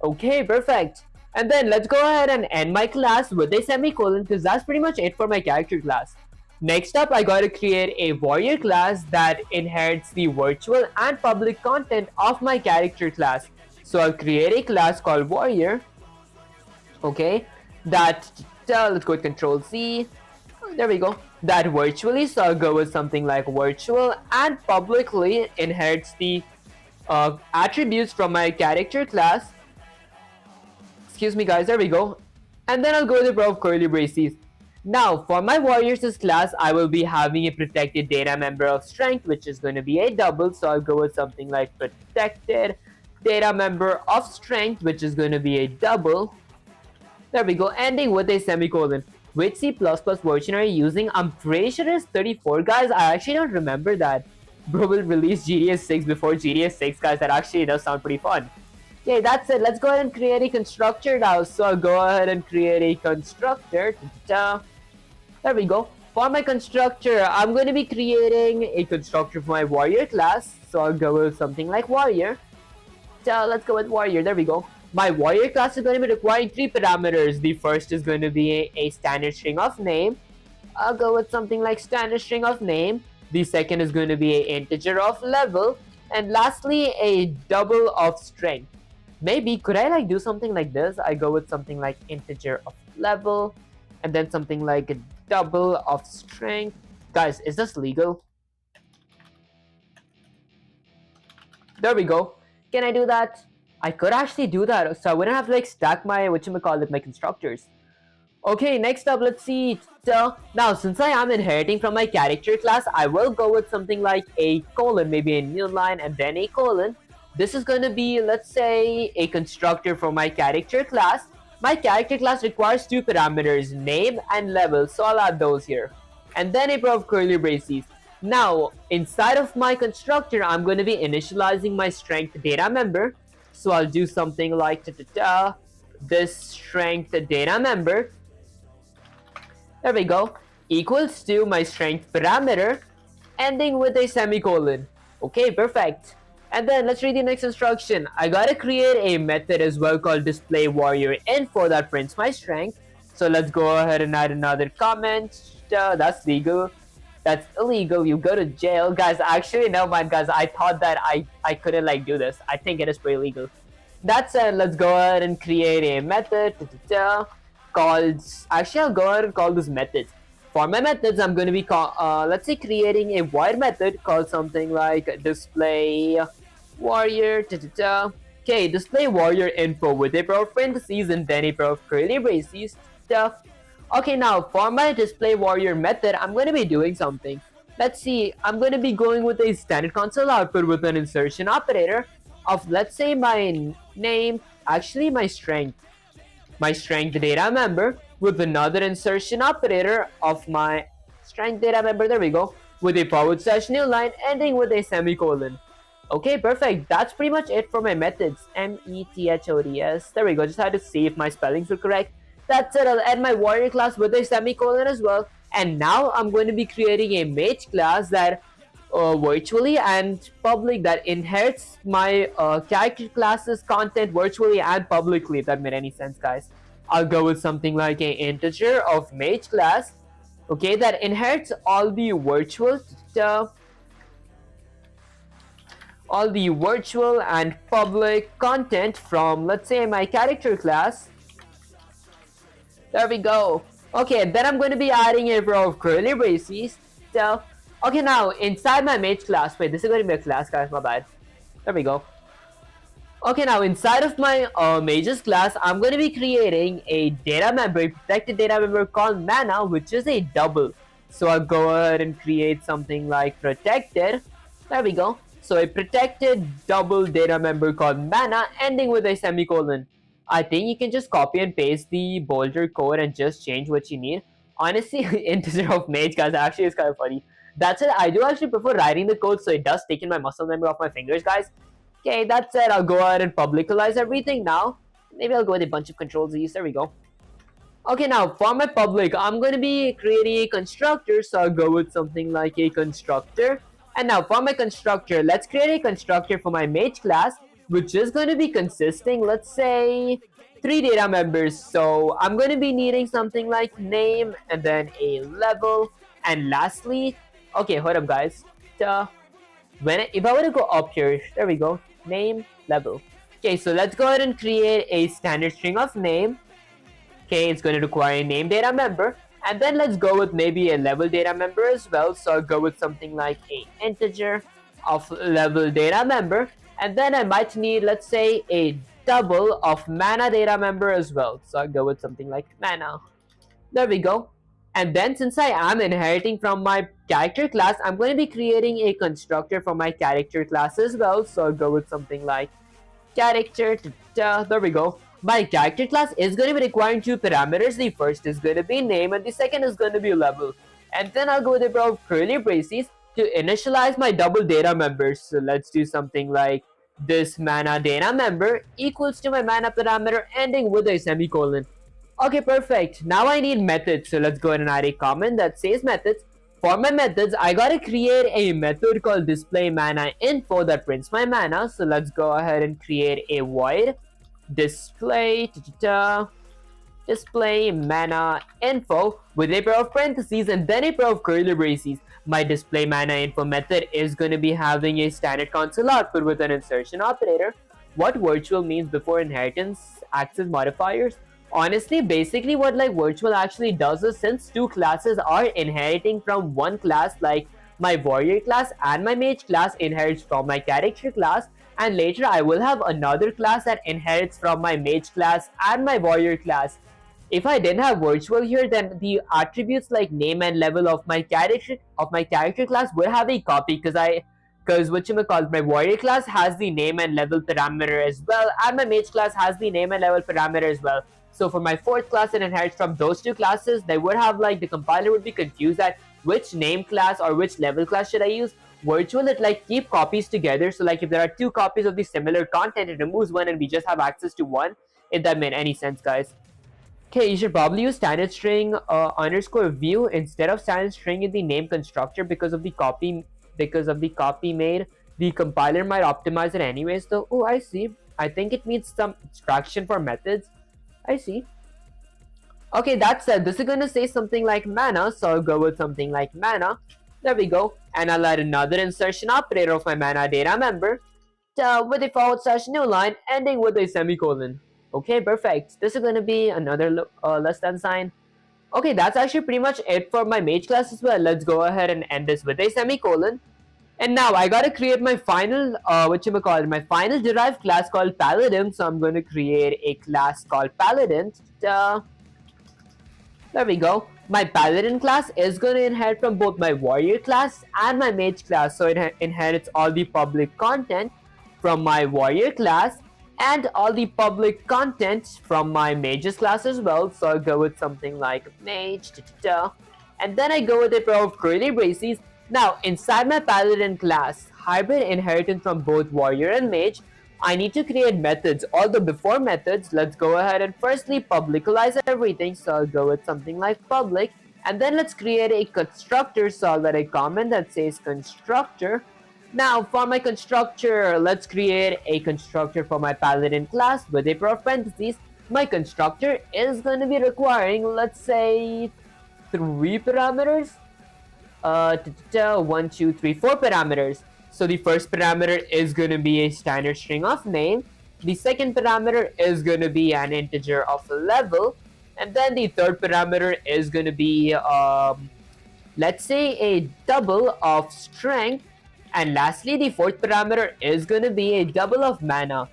Speaker 1: Okay, perfect. And then let's go ahead and end my class with a semicolon, because that's pretty much it for my character class. Next up, I gotta create a warrior class that inherits the virtual and public content of my character class. So I'll create a class called warrior. Okay, that let's go with Control C. There we go. That virtually, so I'll go with something like virtual and publicly inherits the attributes from my character class. Excuse me, guys. There we go. And then I'll go with a pair of curly braces. Now, for my warriors class, I will be having a protected data member of strength, which is going to be a double. So I'll go with something like protected data member of strength, which is going to be a double. There we go, ending with a semicolon. Which C++ version are you using? I'm pretty sure it's 34, guys. I actually don't remember that. Bro will release GTA 6 before GTA 6, guys. That actually does sound pretty fun. Okay, that's it. Let's go ahead and create a constructor now. So I'll go ahead and create a constructor. There we go. For my constructor, I'm going to be creating a constructor for my warrior class. So I'll go with something like warrior. Let's go with warrior. There we go. My warrior class is going to be requiring three parameters. The first is going to be a standard string of name. I'll go with something like standard string of name. The second is going to be an integer of level. And lastly, a double of strength. Maybe, could I like do something like this? I go with something like integer of level and then something like a double of strength. Guys, is this legal? There we go. Can I do that? I could actually do that, so I wouldn't have to like stack my my constructors. Okay, next up, let's see. So now, since I am inheriting from my character class, I will go with something like a colon, maybe a new line and then a colon. This is going to be, let's say, a constructor for my character class. My character class requires two parameters, name and level, so I'll add those here. And then a pair of curly braces. Now, inside of my constructor, I'm going to be initializing my strength data member. So I'll do something like this strength data member. There we go. Equals to my strength parameter, ending with a semicolon. Okay, perfect. And then let's read the next instruction. I gotta create a method as well called display warrior info that prints my strength. So let's go ahead and add another comment. That's legal. That's illegal. You go to jail, guys. Actually, never mind, guys. I thought that I couldn't like do this. I think it is pretty legal. That said, let's go ahead and create a method called. Actually, I'll go ahead and call this methods. For my methods, I'm going to be let's say creating a void method called something like display warrior. Okay, display warrior info with a pair of parentheses and then a pair of curly braces. Okay, now for my display warrior method, I'm going to be doing something. Let's see, I'm going to be going with a standard console output with an insertion operator of, let's say, my name, actually my strength data member with another insertion operator of my strength data member, there we go, with a / new line ending with a semicolon. Okay, perfect. That's pretty much it for my methods. methods. There we go. Just had to see if my spellings were correct. That's it. I'll add my warrior class with a semicolon as well. And now I'm going to be creating a mage class that virtually and public that inherits my character class's content virtually and publicly, if that made any sense, guys. I'll go with something like an integer of mage class, okay, that inherits all the virtual and public content from, let's say, my character class. There we go. Okay, then I'm going to be adding a row of curly braces. So, okay, now inside my mage class, wait, this is going to be a class, guys, my bad. There we go. Okay, now inside of my mages class, I'm going to be creating a data member, a protected data member called mana, which is a double. So I'll go ahead and create something like protected. There we go. So a protected double data member called mana ending with a semicolon. I think you can just copy and paste the bolder code and just change what you need. Honestly, integer of mage, guys, actually is kind of funny. That's it. I do actually prefer writing the code so it does stick in my muscle memory of my fingers, guys. Okay, that's it. I'll go ahead and publicize everything now. Maybe I'll go with a bunch of control Z's. There we go. Okay, now for my public, I'm going to be creating a constructor. So I'll go with something like a constructor. And now for my constructor, let's create a constructor for my mage class, which is going to be consisting, let's say, 3 data members. So I'm going to be needing something like name and then a level. And lastly, okay, hold up, guys. If I were to go up here, there we go, name, level. Okay, so let's go ahead and create a standard string of name. Okay, it's going to require a name data member. And then let's go with maybe a level data member as well. So I'll go with something like a integer of level data member. And then I might need, let's say, a double of mana data member as well. So I'll go with something like mana. There we go. And then since I am inheriting from my character class, I'm going to be creating a constructor for my character class as well. So I'll go with something like character. There we go. My character class is going to be requiring 2 parameters. The first is going to be name and the second is going to be level. And then I'll go with a pair of curly braces to initialize my double data members. So let's do something like this mana data member equals to my mana parameter ending with a semicolon. Okay, perfect. Now I need methods. So let's go ahead and add a comment that says methods. For my methods, I gotta create a method called display mana info that prints my mana. So let's go ahead and create a void display display mana info with a pair of parentheses and then a pair of curly braces. My display mana info method is going to be having a standard console output with an insertion operator. What virtual means before inheritance access modifiers? Honestly, basically what like virtual actually does is, since two classes are inheriting from one class, like my warrior class and my mage class inherits from my character class, and later I will have another class that inherits from my mage class and my warrior class. If I didn't have virtual here, then the attributes like name and level of my character class would have a copy, because whatchamacallit, my warrior class has the name and level parameter as well, and my mage class has the name and level parameter as well. So for my fourth class that inherits from those two classes, they would have like, the compiler would be confused at which name class or which level class should I use. Virtual, it like keep copies together, so like if there are two copies of the similar content, it removes one and we just have access to one, if that made any sense, guys. Okay, you should probably use standard string underscore view instead of standard string in the name constructor because of the copy made. The compiler might optimize it anyways though. Oh, I see. I think it needs some abstraction for methods. I see. Okay, that said, this is gonna say something like mana, so I'll go with something like mana. There we go. And I'll add another insertion operator of my mana data member with a / new line ending with a semicolon. Okay, perfect. This is going to be another less than sign. Okay, that's actually pretty much it for my mage class as well. Let's go ahead and end this with a semicolon. And now I gotta create my final, my final derived class called Paladin. So I'm going to create a class called Paladin. There we go. My Paladin class is going to inherit from both my warrior class and my mage class. So it inherits all the public content from my warrior class and all the public content from my mages class as well. So I'll go with something like mage, and then I go with a pair of curly braces. Now inside my paladin class, hybrid inheritance from both warrior and mage, I need to create methods. Although before methods, let's go ahead and firstly publicalize everything. So I'll go with something like public, and then let's create a constructor. So I'll let a comment that says constructor. Now for my constructor, let's create a constructor for my paladin class with a pair of parentheses. My constructor is going to be requiring, let's say, 3 parameters. 1, 2, 3, 4 parameters. So the first parameter is going to be a standard string of name. The second parameter is going to be an integer of level. And then the third parameter is going to be, let's say, a double of strength. And lastly, the fourth parameter is going to be a double of mana.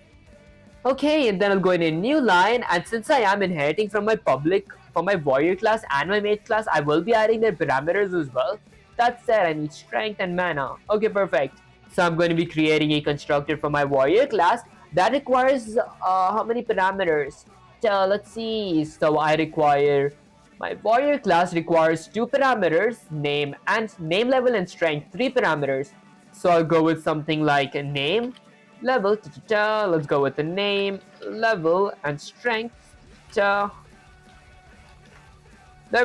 Speaker 1: Okay, and then I'll go in a new line, and since I am inheriting from my warrior class and my mage class, I will be adding their parameters as well. That said, I need strength and mana. Okay, perfect. So I'm going to be creating a constructor for my warrior class that requires how many parameters? Let's see. So my warrior class requires 2 parameters, name, level, and strength, 3 parameters. So I'll go with something like a name, level, let's go with the name, level, and strength. There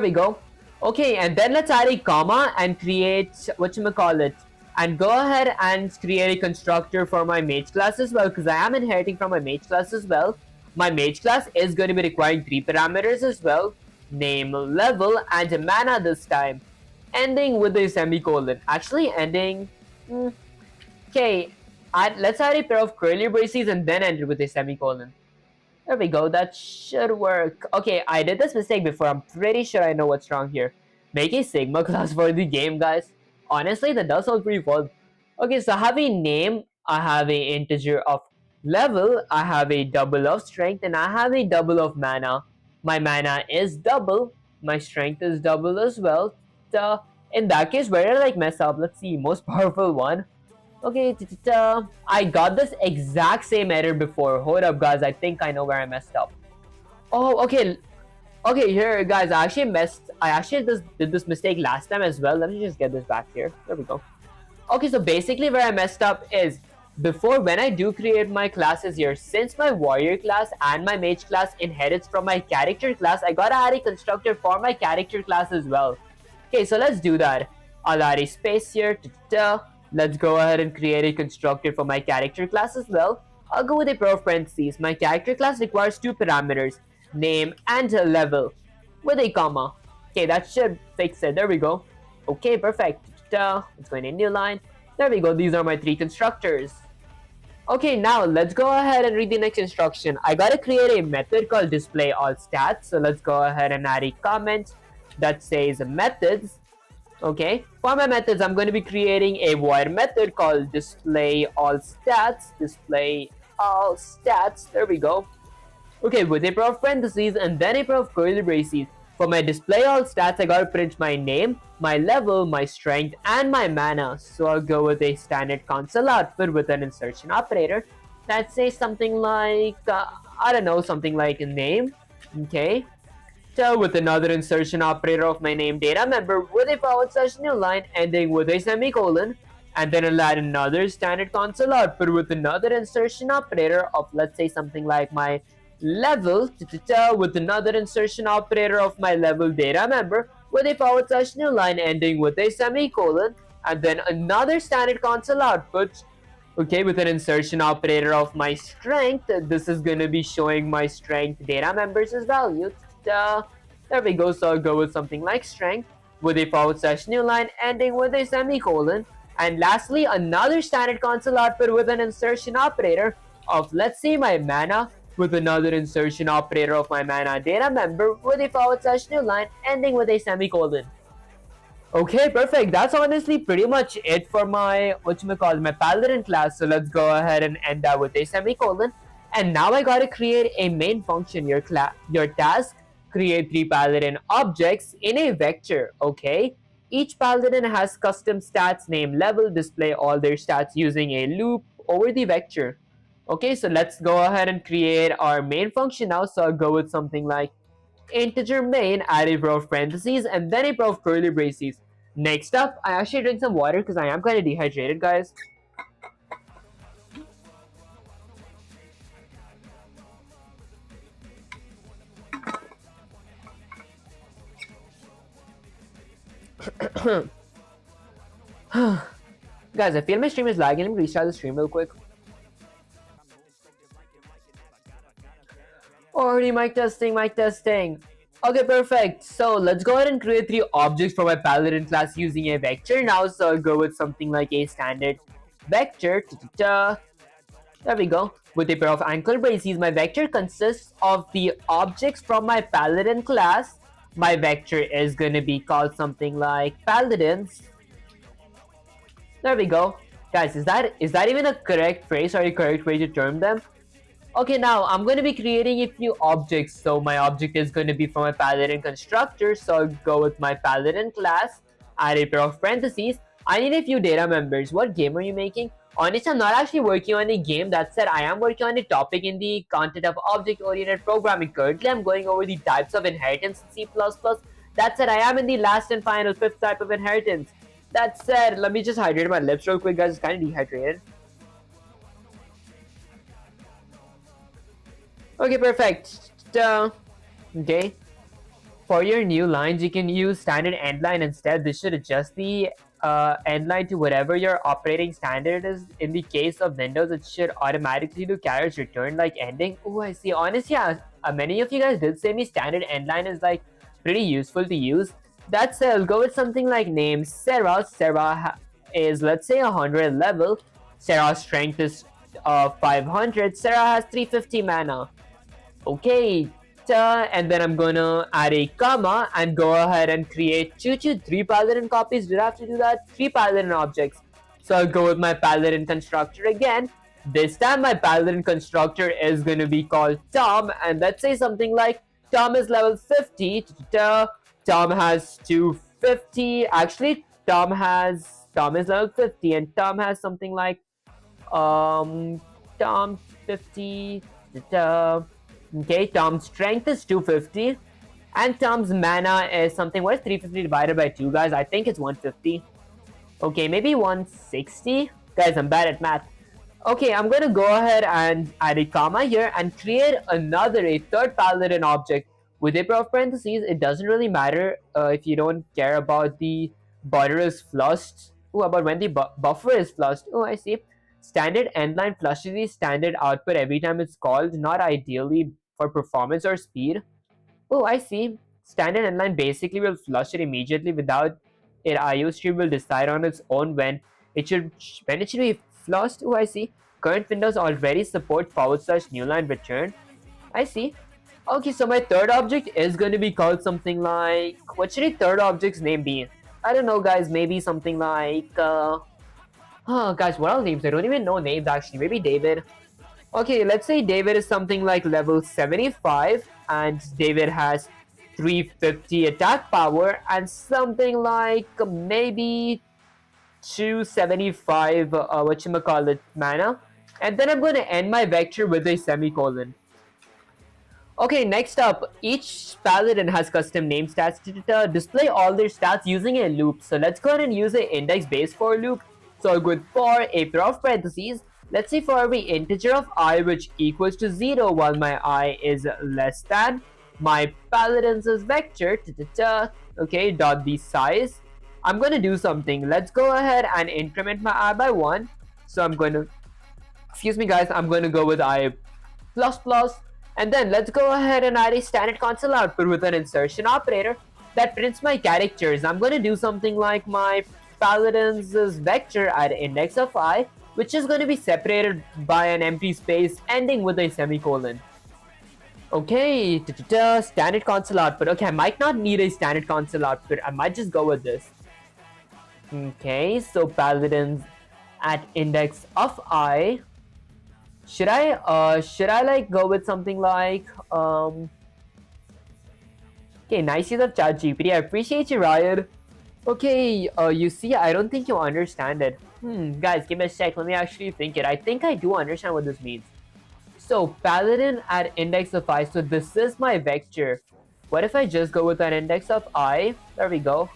Speaker 1: we go. Okay, and then let's add a comma and create, and go ahead and create a constructor for my mage class as well, because I am inheriting from my mage class as well. My mage class is going to be requiring 3 parameters as well, name, level, and mana this time, ending with a semicolon. Actually ending... Okay, let's add a pair of curly braces and then end it with a semicolon. There we go, that should work. Okay, I did this mistake before. I'm pretty sure I know what's wrong here. Make a Sigma class for the game, guys. Honestly, that does sound pretty fun. Okay, so I have a name, I have a integer of level, I have a double of strength, and I have a double of mana. My mana is double, my strength is double as well. In that case, where did I like mess up? Let's see, most powerful one. Okay, I got this exact same error before. Hold up, guys, I think I know where I messed up. Oh, okay. Okay, here, guys, I actually did this mistake last time as well. Let me just get this back here. There we go. Okay, so basically where I messed up is, before, when I do create my classes here, since my warrior class and my mage class inherits from my character class, I gotta add a constructor for my character class as well. Okay, so let's do that. I'll add a space here. Let's go ahead and create a constructor for my character class as well. I'll go with a pair of parentheses. My character class requires 2 parameters. name, and a level with a comma. Okay, that should fix it. There we go. Okay, perfect. Let's go in a new line. There we go. These are my three constructors. Okay, now let's go ahead and read the next instruction. I gotta create a method called display all stats. So let's go ahead and add a comment that says methods. Okay, for my methods, I'm going to be creating a void method called display all stats. Display all stats. There we go. Okay, with a pair of parentheses and then a pair of curly braces. For my display all stats, I gotta print my name, my level, my strength, and my mana. So I'll go with a standard console output with an insertion operator that says something like, I don't know, something like a name. Okay. So with another insertion operator of my name data member with a / new line ending with a semicolon. And then I'll add another standard console output with another insertion operator of, let's say, something like my level with another insertion operator of my level data member with a / new line ending with a semicolon, and then another standard console output, okay, with an insertion operator of my strength. This is going to be showing my strength data members as value. There we go. So I'll go with something like strength with a / new line ending with a semicolon, and lastly another standard console output with an insertion operator of, let's say, my mana with another insertion operator of my mana data member with a / new line ending with a semicolon. Okay, perfect. That's honestly pretty much it for my, my paladin class. So let's go ahead and end that with a semicolon. And now I gotta create a main function. Your task, create 3 paladin objects in a vector. Okay, each paladin has custom stats, name, level, display all their stats using a loop over the vector. Okay, so let's go ahead and create our main function now. So I'll go with something like integer main, add a row of parentheses, and then a row of curly braces. Next up, I actually drink some water because I am kind of dehydrated, guys. Guys, I feel my stream is lagging. Let me restart the stream real quick. Already mic testing. Okay, perfect. So let's go ahead and create 3 objects for my paladin class using a vector now. So I'll go with something like a standard vector. There we go. With a pair of ankle braces, my vector consists of the objects from my paladin class. My vector is gonna be called something like paladins. There we go. Guys, is that even a correct phrase or a correct way to term them? Okay, now I'm going to be creating a few objects. So my object is going to be from my paladin constructor. So I'll go with my paladin class, add a pair of parentheses. I need a few data members. What game are you making? Honestly, I'm not actually working on a game. That said, I am working on a topic in the content of object-oriented programming. Currently, I'm going over the types of inheritance in C++. That said, I am in the last and final 5th type of inheritance. That said, let me just hydrate my lips real quick, guys. It's kind of dehydrated. Okay, perfect. Okay. For your new lines, you can use standard end line instead. This should adjust the end line to whatever your operating standard is. In the case of Windows, it should automatically do carriage return like ending. Oh, I see. Honestly, yeah, many of you guys did say me standard end line is like pretty useful to use. That said, I'll go with something like name Sarah. Sarah is, let's say, 100 level. Sarah's strength is 500. Sarah has 350 mana. Okay, and then I'm gonna add a comma and go ahead and create 3 paladin copies. Did I have to do that? 3 paladin objects. So I'll go with my paladin constructor again. This time my paladin constructor is gonna be called Tom, and let's say something like Tom is level 50. Tom has 250. Actually, Tom is level 50, and Tom has something like Tom 50. Okay, Tom's strength is 250, and Tom's mana is something. What is 350 divided by 2, guys? I think it's 150. Okay, maybe 160. Guys, I'm bad at math. Okay, I'm gonna go ahead and add a comma here and create a third paladin object with a pair of parentheses. It doesn't really matter if you don't care about the border is flushed. Oh, about when the buffer is flushed. Oh, I see. Standard endline flushes the standard output every time it's called. Not ideally for performance or speed. Oh, I see. Standard inline basically will flush it immediately without it. IO stream will decide on its own it should when it should be flushed. Oh, I see. Current Windows already support / new line return. I see. Okay, so my third object is going to be called something like, what should a third object's name be? I don't know, guys. Maybe something like oh, guys, what are names? I don't even know names actually. Maybe David. Okay, let's say David is something like level 75 and David has 350 attack power and something like maybe 275 whatchamacallit mana. And then I'm going to end my vector with a semicolon. Okay, next up, each paladin has custom name stats to display all their stats using a loop. So let's go ahead and use an index base for loop. So I'll go with for a pair of parentheses. Let's say for every integer of I which equals to 0 while my I is less than my paladin's vector, okay, dot the size. I'm going to do something. Let's go ahead and increment my I by 1. So I'm going to, excuse me guys, I'm going to go with I plus plus. And then let's go ahead and add a standard console output with an insertion operator that prints my characters. I'm going to do something like my paladin's vector at index of I, which is going to be separated by an empty space ending with a semicolon. Okay, standard console output. Okay, I might not need a standard console output. I might just go with this. Okay, so paladins at index of I. Should I like go with something like okay, nice use of ChatGPT. I appreciate you, Ryan. Okay, you see, I don't think you understand it. Guys, give me a sec. Let me actually think it. I think I do understand what this means. So paladin at index of I. So this is my vector. What if I just go with an index of I? There we go.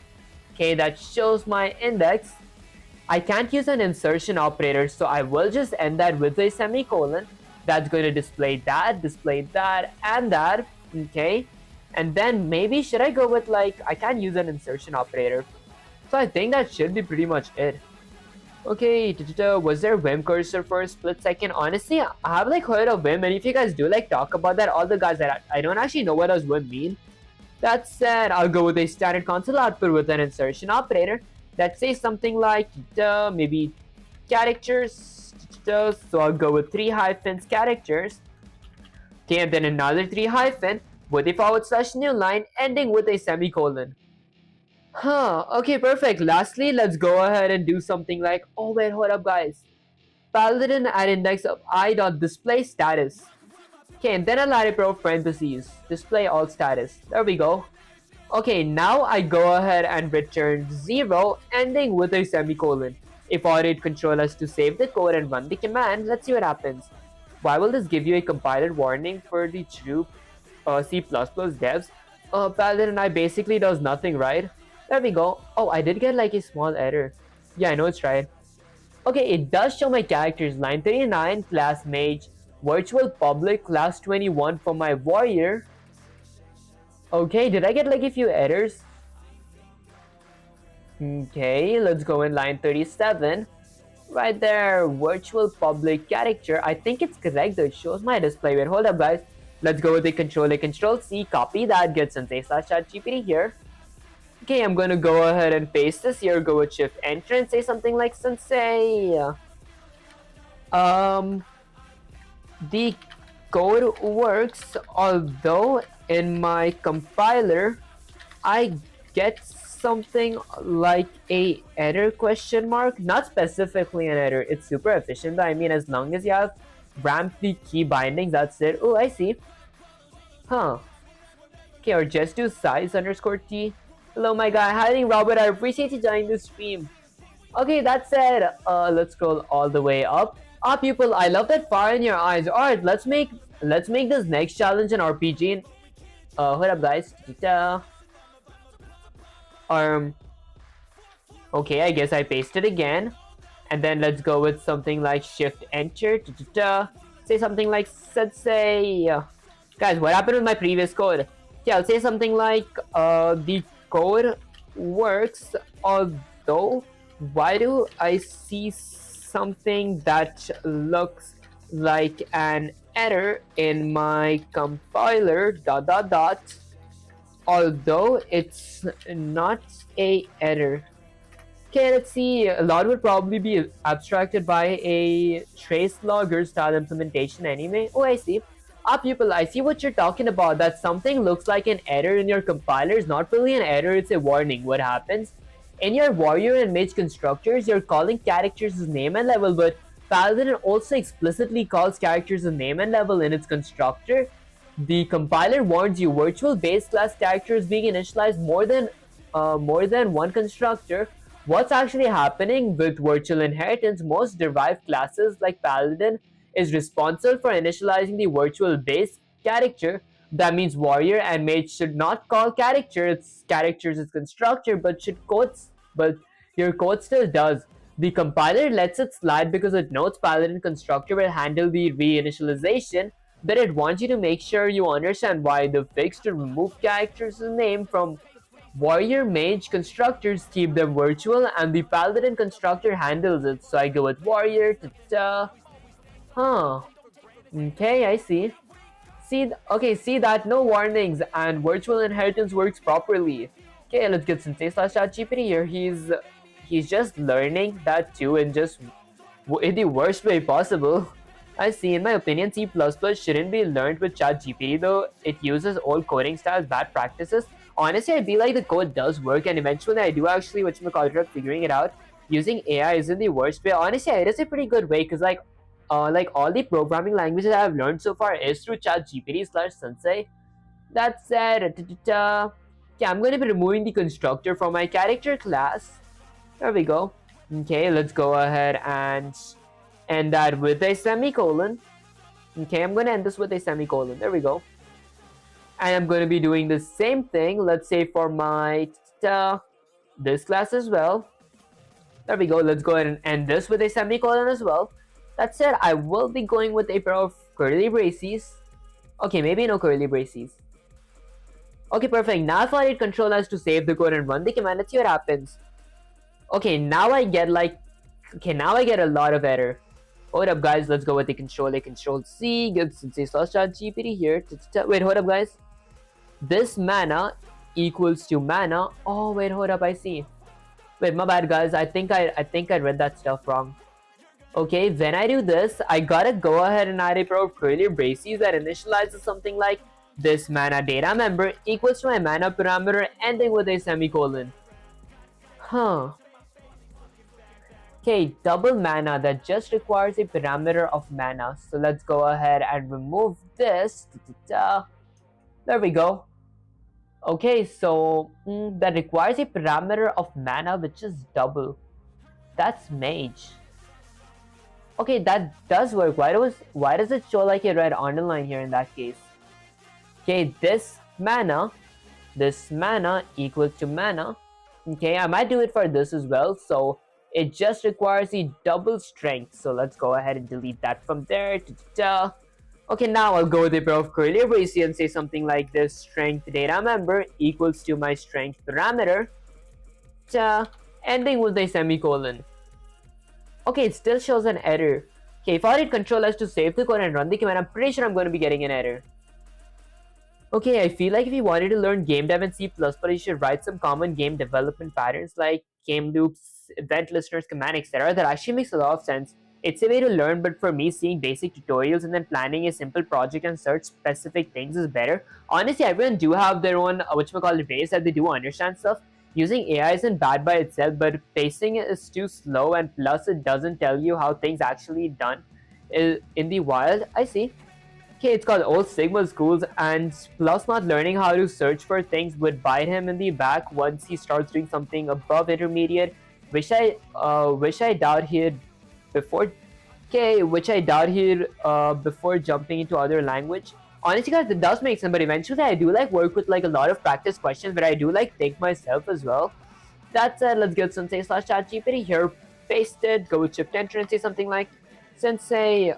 Speaker 1: Okay, that shows my index. I can't use an insertion operator, so I will just end that with a semicolon. That's going to display that, and that. Okay, and then maybe should I go with like, I can't use an insertion operator. So I think that should be pretty much it. Okay, was there Vim cursor for a split second? Honestly, I have like heard of Vim, and if you guys do like talk about that, all the guys that I don't actually know what does Vim mean. That said, I'll go with a standard console output with an insertion operator that says something like maybe characters. So I'll go with 3 hyphens characters. Okay, and then another 3 hyphen with a / new line ending with a semicolon. Okay, perfect. Lastly, let's go ahead and do something like, oh wait, hold up guys. Paladin at index of I dot display status. Okay, and then I'll add a pair of parentheses. Display all status. There we go. Okay, now I go ahead and return 0 ending with a semicolon. If audit control us to save the code and run the command, let's see what happens. Why will this give you a compiler warning for the true C++ devs? Paladin and I basically does nothing, right? There we go. Oh, I did get like a small error. Yeah, I know it's right. Okay, it does show my characters. Line 39, class mage, virtual public, class 21 for my warrior. Okay, did I get like a few errors? Okay, let's go in line 37. Right there, virtual public character. I think it's correct though. It shows my display. Wait, hold up guys. Let's go with the control C, copy that, get sensei / ChatGPT here. Okay, I'm gonna go ahead and paste this here, go with shift enter and say something like sensei. The code works, although in my compiler I get something like a error question mark. Not specifically an error, it's super efficient though. I mean, as long as you have ramped the key bindings, that's it. Oh, I see. Okay, or just do size _ t. Hello my guy, hi Robert, I appreciate you joining the stream. Okay, that said, let's scroll all the way up. People, I love that fire in your eyes. Alright, let's make this next challenge an RPG. Hold up guys. Okay, I guess I pasted again. And then let's go with something like shift enter. Say something like sensei. Guys, what happened with my previous code? Yeah, I'll say something like the code works, although why do I see something that looks like an error in my compiler dot dot dot, although it's not a error. Okay, let's see. A lot would probably be abstracted by a trace logger style implementation anyway. Oh, I see. People, I see what you're talking about. That something looks like an error in your compiler is not really an error, it's a warning. What happens? In your warrior and mage constructors, you're calling characters as name and level, but Paladin also explicitly calls characters as name and level in its constructor. The compiler warns you virtual base class characters being initialized more than one constructor. What's actually happening with virtual inheritance? Most derived classes like Paladin is responsible for initializing the virtual base character. That means warrior and mage should not call characters as constructor, but your code still does. The compiler lets it slide because it knows Paladin constructor will handle the reinitialization, but it wants you to make sure you understand why the fix to remove characters' name from warrior mage constructors keep them virtual and the paladin constructor handles it. So I go with warrior. Huh. Okay, I see. See that no warnings and virtual inheritance works properly. Okay, let's get Sensei slash ChatGPT here. He's just learning that too, and just in the worst way possible. I see. In my opinion, C++ shouldn't be learned with ChatGPT though. It uses old coding styles, bad practices. Honestly, I feel like the code does work, and eventually I do actually figuring it out. Using AI isn't the worst way. Honestly, it is a pretty good way because like all the programming languages I've learned so far is through ChatGPT slash Sensei. That said, okay, I'm going to be removing the constructor from my character class. There we go. Okay, let's go ahead and end that with a semicolon. Okay, I'm going to end this with a semicolon. There we go. And I'm going to be doing the same thing, let's say for my this class as well. There we go. Let's go ahead and end this with a semicolon as well. That said, I will be going with a pair of curly braces. Okay, maybe no curly braces. Okay, perfect. Now if I hit Control S to save the code and run the command, let's see what happens. Okay, now I get a lot of error. Hold up, guys. Let's go with the Control A, Control C. Get Sensei slash ChatGPT here. Wait, hold up, guys. This mana equals to mana. Oh, wait, hold up. I see. Wait, my bad, guys. I think I read that stuff wrong. Okay, when I do this, I gotta go ahead and add a pair of curly braces that initializes something like this mana data member equals to my mana parameter ending with a semicolon. Huh. Okay, double mana that just requires a parameter of mana. So let's go ahead and remove this. There we go. Okay, so that requires a parameter of mana which is double. That's mage. Okay, that does work. Why does it show like a red underline here in that case? Okay, this mana equals to mana. Okay, I might do it for this as well. So it just requires the double strength. So let's go ahead and delete that from there. Okay, now I'll go with a pair of curly braces and say something like this: strength data member equals to my strength parameter, ending with a semicolon. Okay, it still shows an error. Okay, if I hit Control S to save the code and run the command, I'm pretty sure I'm going to be getting an error. Okay, I feel like if you wanted to learn game dev in C++, you should write some common game development patterns like game loops, event listeners, command, etc. That actually makes a lot of sense. It's a way to learn, but for me, seeing basic tutorials and then planning a simple project and search specific things is better. Honestly, everyone do have their own ways that they do understand stuff. Using AI isn't bad by itself, but pacing is too slow, and plus it doesn't tell you how things actually done in the wild. I see. Okay, it's called Old Sigma Schools, and plus not learning how to search for things would bite him in the back once he starts doing something above intermediate, which I doubt he'd before. Okay, which I doubt he'd before jumping into other language. Honestly, guys, it does make sense, but eventually I do like work with like a lot of practice questions, but I do like think myself as well. That said, let's get Sensei slash ChatGPT here, paste it, go with Shift Enter and say something like Sensei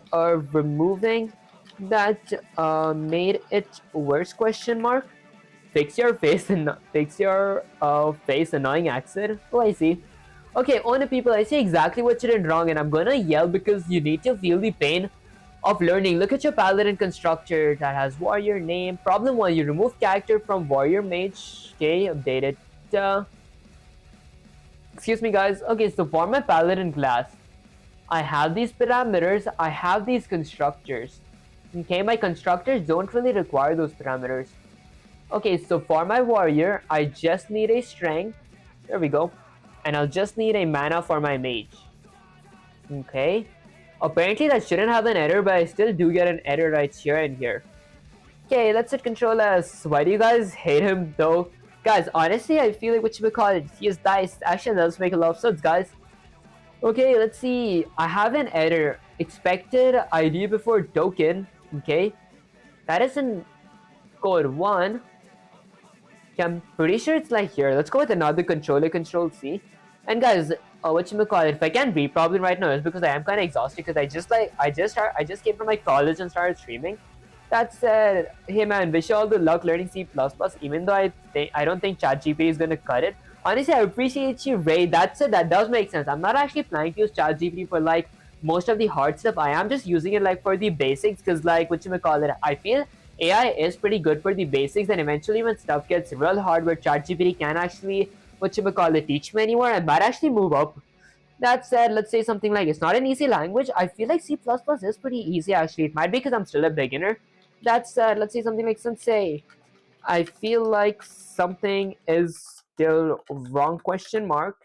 Speaker 1: removing that made it worse question mark. Fix your face and face annoying accent. Oh, I see. Okay, on the people, I see exactly what you did wrong, and I'm gonna yell because you need to feel the pain of learning. Look at your paladin constructor that has warrior name. Problem 1, you remove character from warrior mage. Okay, update it. Excuse me guys. Okay, so for my paladin class, I have these parameters, I have these constructors. Okay, my constructors don't really require those parameters. Okay, so for my warrior, I just need a strength. There we go. And I'll just need a mana for my mage. Okay. Apparently that shouldn't have an error, but I still do get an error right here and here. Okay, let's set control as. Why do you guys hate him though? Guys, honestly, I feel like what you would call it. He has dice. Actually, does make a lot of sense, guys. Okay, let's see. I have an error. Expected ID before token. Okay. That is in code 1. Okay, I'm pretty sure it's like here. Let's go with another controller, control C. And guys, whatchamacallit, if I can't read probably right now, it's because I am kind of exhausted because I just came from my college and started streaming. That said, hey man, wish you all the luck learning C++. Even though I don't think ChatGPT is gonna cut it. Honestly, I appreciate you, Ray. That said, that does make sense. I'm not actually planning to use ChatGPT for like most of the hard stuff. I am just using it like for the basics because like whatchamacallit, I feel AI is pretty good for the basics, and eventually when stuff gets real hard where ChatGPT can actually whatchamacallit teach me anymore, I might actually move up. That said, let's say something like it's not an easy language. I feel like C++ is pretty easy actually. It might be because I'm still a beginner. That said, let's say something like Sensei. I feel like something is still wrong question mark.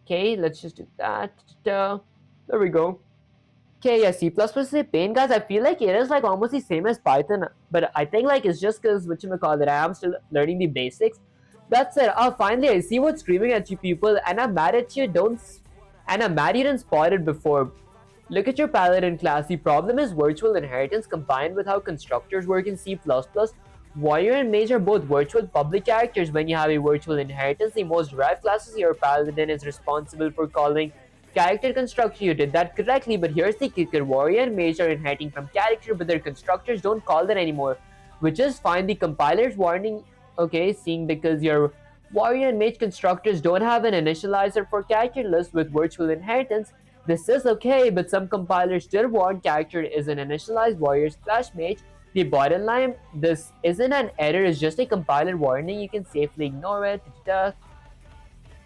Speaker 1: Okay, let's just do that. There we go. Okay, yeah, C++ is a pain, guys. I feel like it is like almost the same as Python, but I think like it's just because whatchamacallit, I am still learning the basics. That said, finally I see what's screaming at you people, and I'm mad at you. And I'm mad you didn't spot it before. Look at your paladin class. The problem is virtual inheritance combined with how constructors work in C++. Warrior and mage are both virtual public characters. When you have a virtual inheritance, the most derived classes, your paladin is responsible for calling character constructor. You did that correctly, but here's the kicker. Warrior and mage are inheriting from character, but their constructors don't call that anymore, which is fine. The compiler's warning, okay, seeing because your warrior and mage constructors don't have an initializer for character list with virtual inheritance. This is okay, but some compilers still warn character is an initialized warrior / mage. The bottom line, this isn't an error, it's just a compiler warning. You can safely ignore it.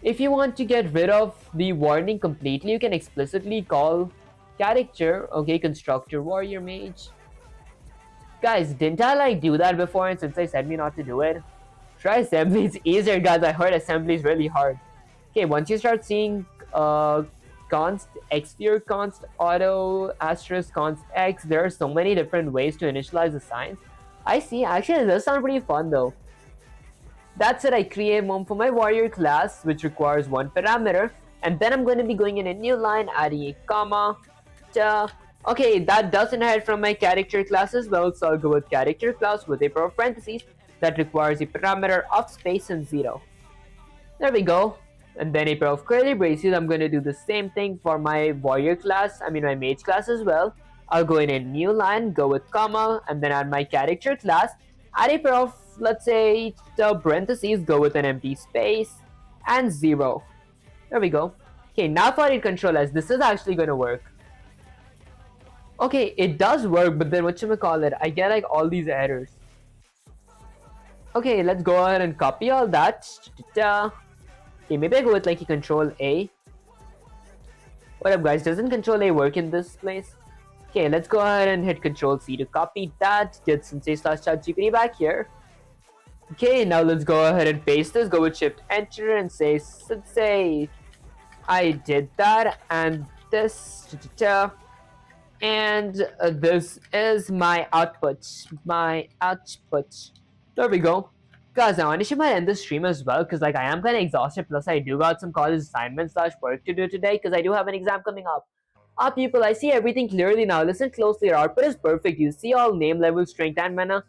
Speaker 1: If you want to get rid of the warning completely, you can explicitly call character, okay, constructor warrior mage. Guys, didn't I like do that before, and since I said me not to do it? Try assembly, it's easier guys. I heard assembly is really hard. Okay, once you start seeing const xsphere, const auto, asterisk, const x, there are so many different ways to initialize the signs. I see, actually it does sound pretty fun though. That's it, I create one for my warrior class which requires one parameter, and then I'm going to be going in a new line, adding a comma. Okay, that does inherit from my character class as well, so I'll go with character class with a pair of parentheses that requires a parameter of space and 0. There we go. And then a pair of curly braces. I'm going to do the same thing for my warrior class, my mage class as well. I'll go in a new line, go with comma, and then add my character class, add a pair of, let's say, the parentheses, go with an empty space, and 0. There we go. Okay, now for the control S, this is actually going to work. Okay, it does work, but then whatchamacallit, I get like all these errors. Okay, let's go ahead and copy all that. Okay, maybe I go with like a control A. What up guys, doesn't control A work in this place? Okay, let's go ahead and hit control C to copy that. Get Sensei / ChatGPT back here. Okay, now let's go ahead and paste this. Go with shift enter and say Sensei, I did that, and this, and this is my output. There we go. Guys, I honestly might end the stream as well because like I am kind of exhausted, plus I do got some college assignments / work to do today because I do have an exam coming up. People, I see everything clearly now. Listen closely, your output is perfect. You see all name, level, strength, and mana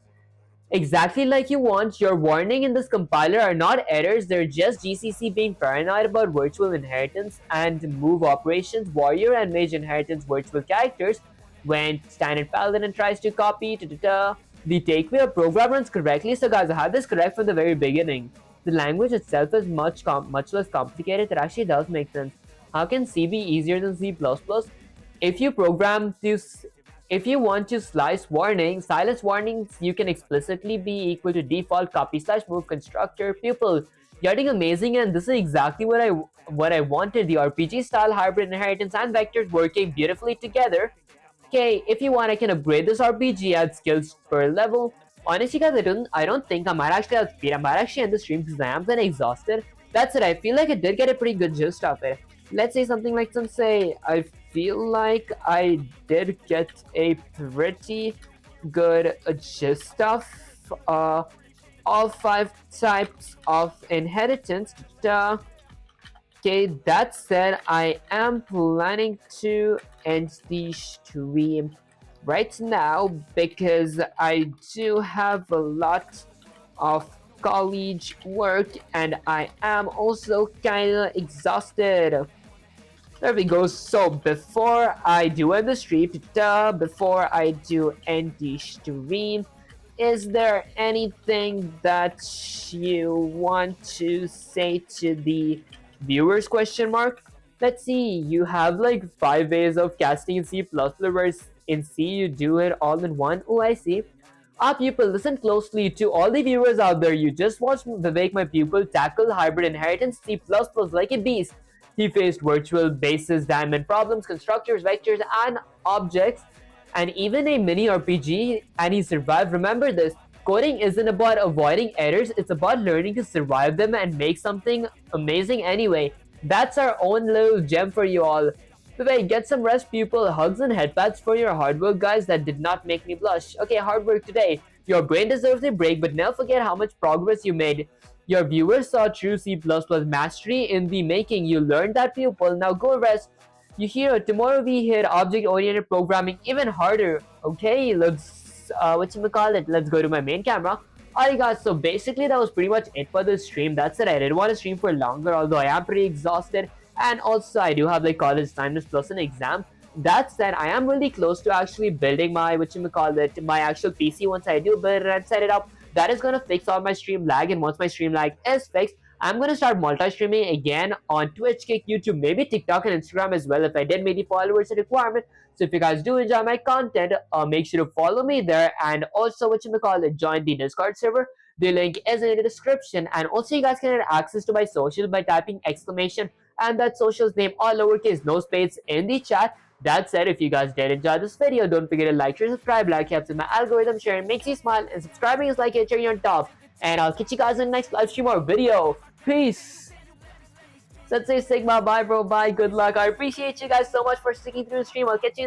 Speaker 1: exactly like you want. Your warning in this compiler are not errors, they're just GCC being paranoid about virtual inheritance and move operations. Warrior and mage inheritance virtual characters when standard paladin tries to copy. The takeaway of program runs correctly. So guys, I had this correct from the very beginning. The language itself is much less complicated. It actually does make sense. How can C be easier than C++? If you program this, if you want to silence warnings, you can explicitly be equal to default copy slash move constructor pupil. Getting amazing, and this is exactly what I wanted. The RPG style hybrid inheritance and vectors working beautifully together. Okay, if you want, I can upgrade this RPG at skills per level. Honestly, guys, I don't think I might actually have speed. I might actually end the stream because I am kind of exhausted. That's it. I feel like I did get a pretty good gist of it. Let's say something like I feel like I did get a pretty good gist of all 5 types of inheritance. Okay, that said, I am planning to end the stream right now because I do have a lot of college work and I am also kinda exhausted. There we go. So before I do end the stream, before I do end the stream, is there anything that you want to say to the viewers? Question mark. Let's see. You have like 5 ways of casting in C++, whereas in C you do it all in one. Oh, I see. Pupil, listen closely to all the viewers out there. You just watched Vivek, my pupil, tackle hybrid inheritance C++ like a beast. He faced virtual bases, diamond problems, constructors, vectors, and objects, and even a mini RPG, and he survived. Remember this, coding isn't about avoiding errors, it's about learning to survive them and make something amazing anyway. That's our own little gem for you all. Wait, get some rest, pupil. Hugs and headpats for your hard work, guys. That did not make me blush. Okay, hard work today. Your brain deserves a break, but never forget how much progress you made. Your viewers saw true C++ mastery in the making. You learned that, pupil. Now go rest. You hear, tomorrow we hit object-oriented programming even harder. Okay, let's, let's go to my main camera. Alright guys, so basically that was pretty much it for this stream. That's it. I didn't want to stream for longer, although I am pretty exhausted. And also I do have like college assignments plus an exam. That said, I am really close to actually building my, my actual PC. Once I do build it and set it up, that is going to fix all my stream lag. And once my stream lag is fixed, I'm going to start multi-streaming again on Twitch, Kick, YouTube, maybe TikTok and Instagram as well if I did meet the followers requirement. So if you guys do enjoy my content, make sure to follow me there, and also join the Discord server. The link is in the description, and also you guys can get access to my social by typing exclamation and that social's name all lowercase, no space in the chat. That said, if you guys did enjoy this video, don't forget to like, share, subscribe. Like helps with my algorithm, sharing makes you smile, and subscribing is like a cherry on top. And I'll catch you guys in the next live stream or video. Peace. So let's say Sigma, bye bro, bye, good luck. I appreciate you guys so much for sticking through the stream. I'll catch you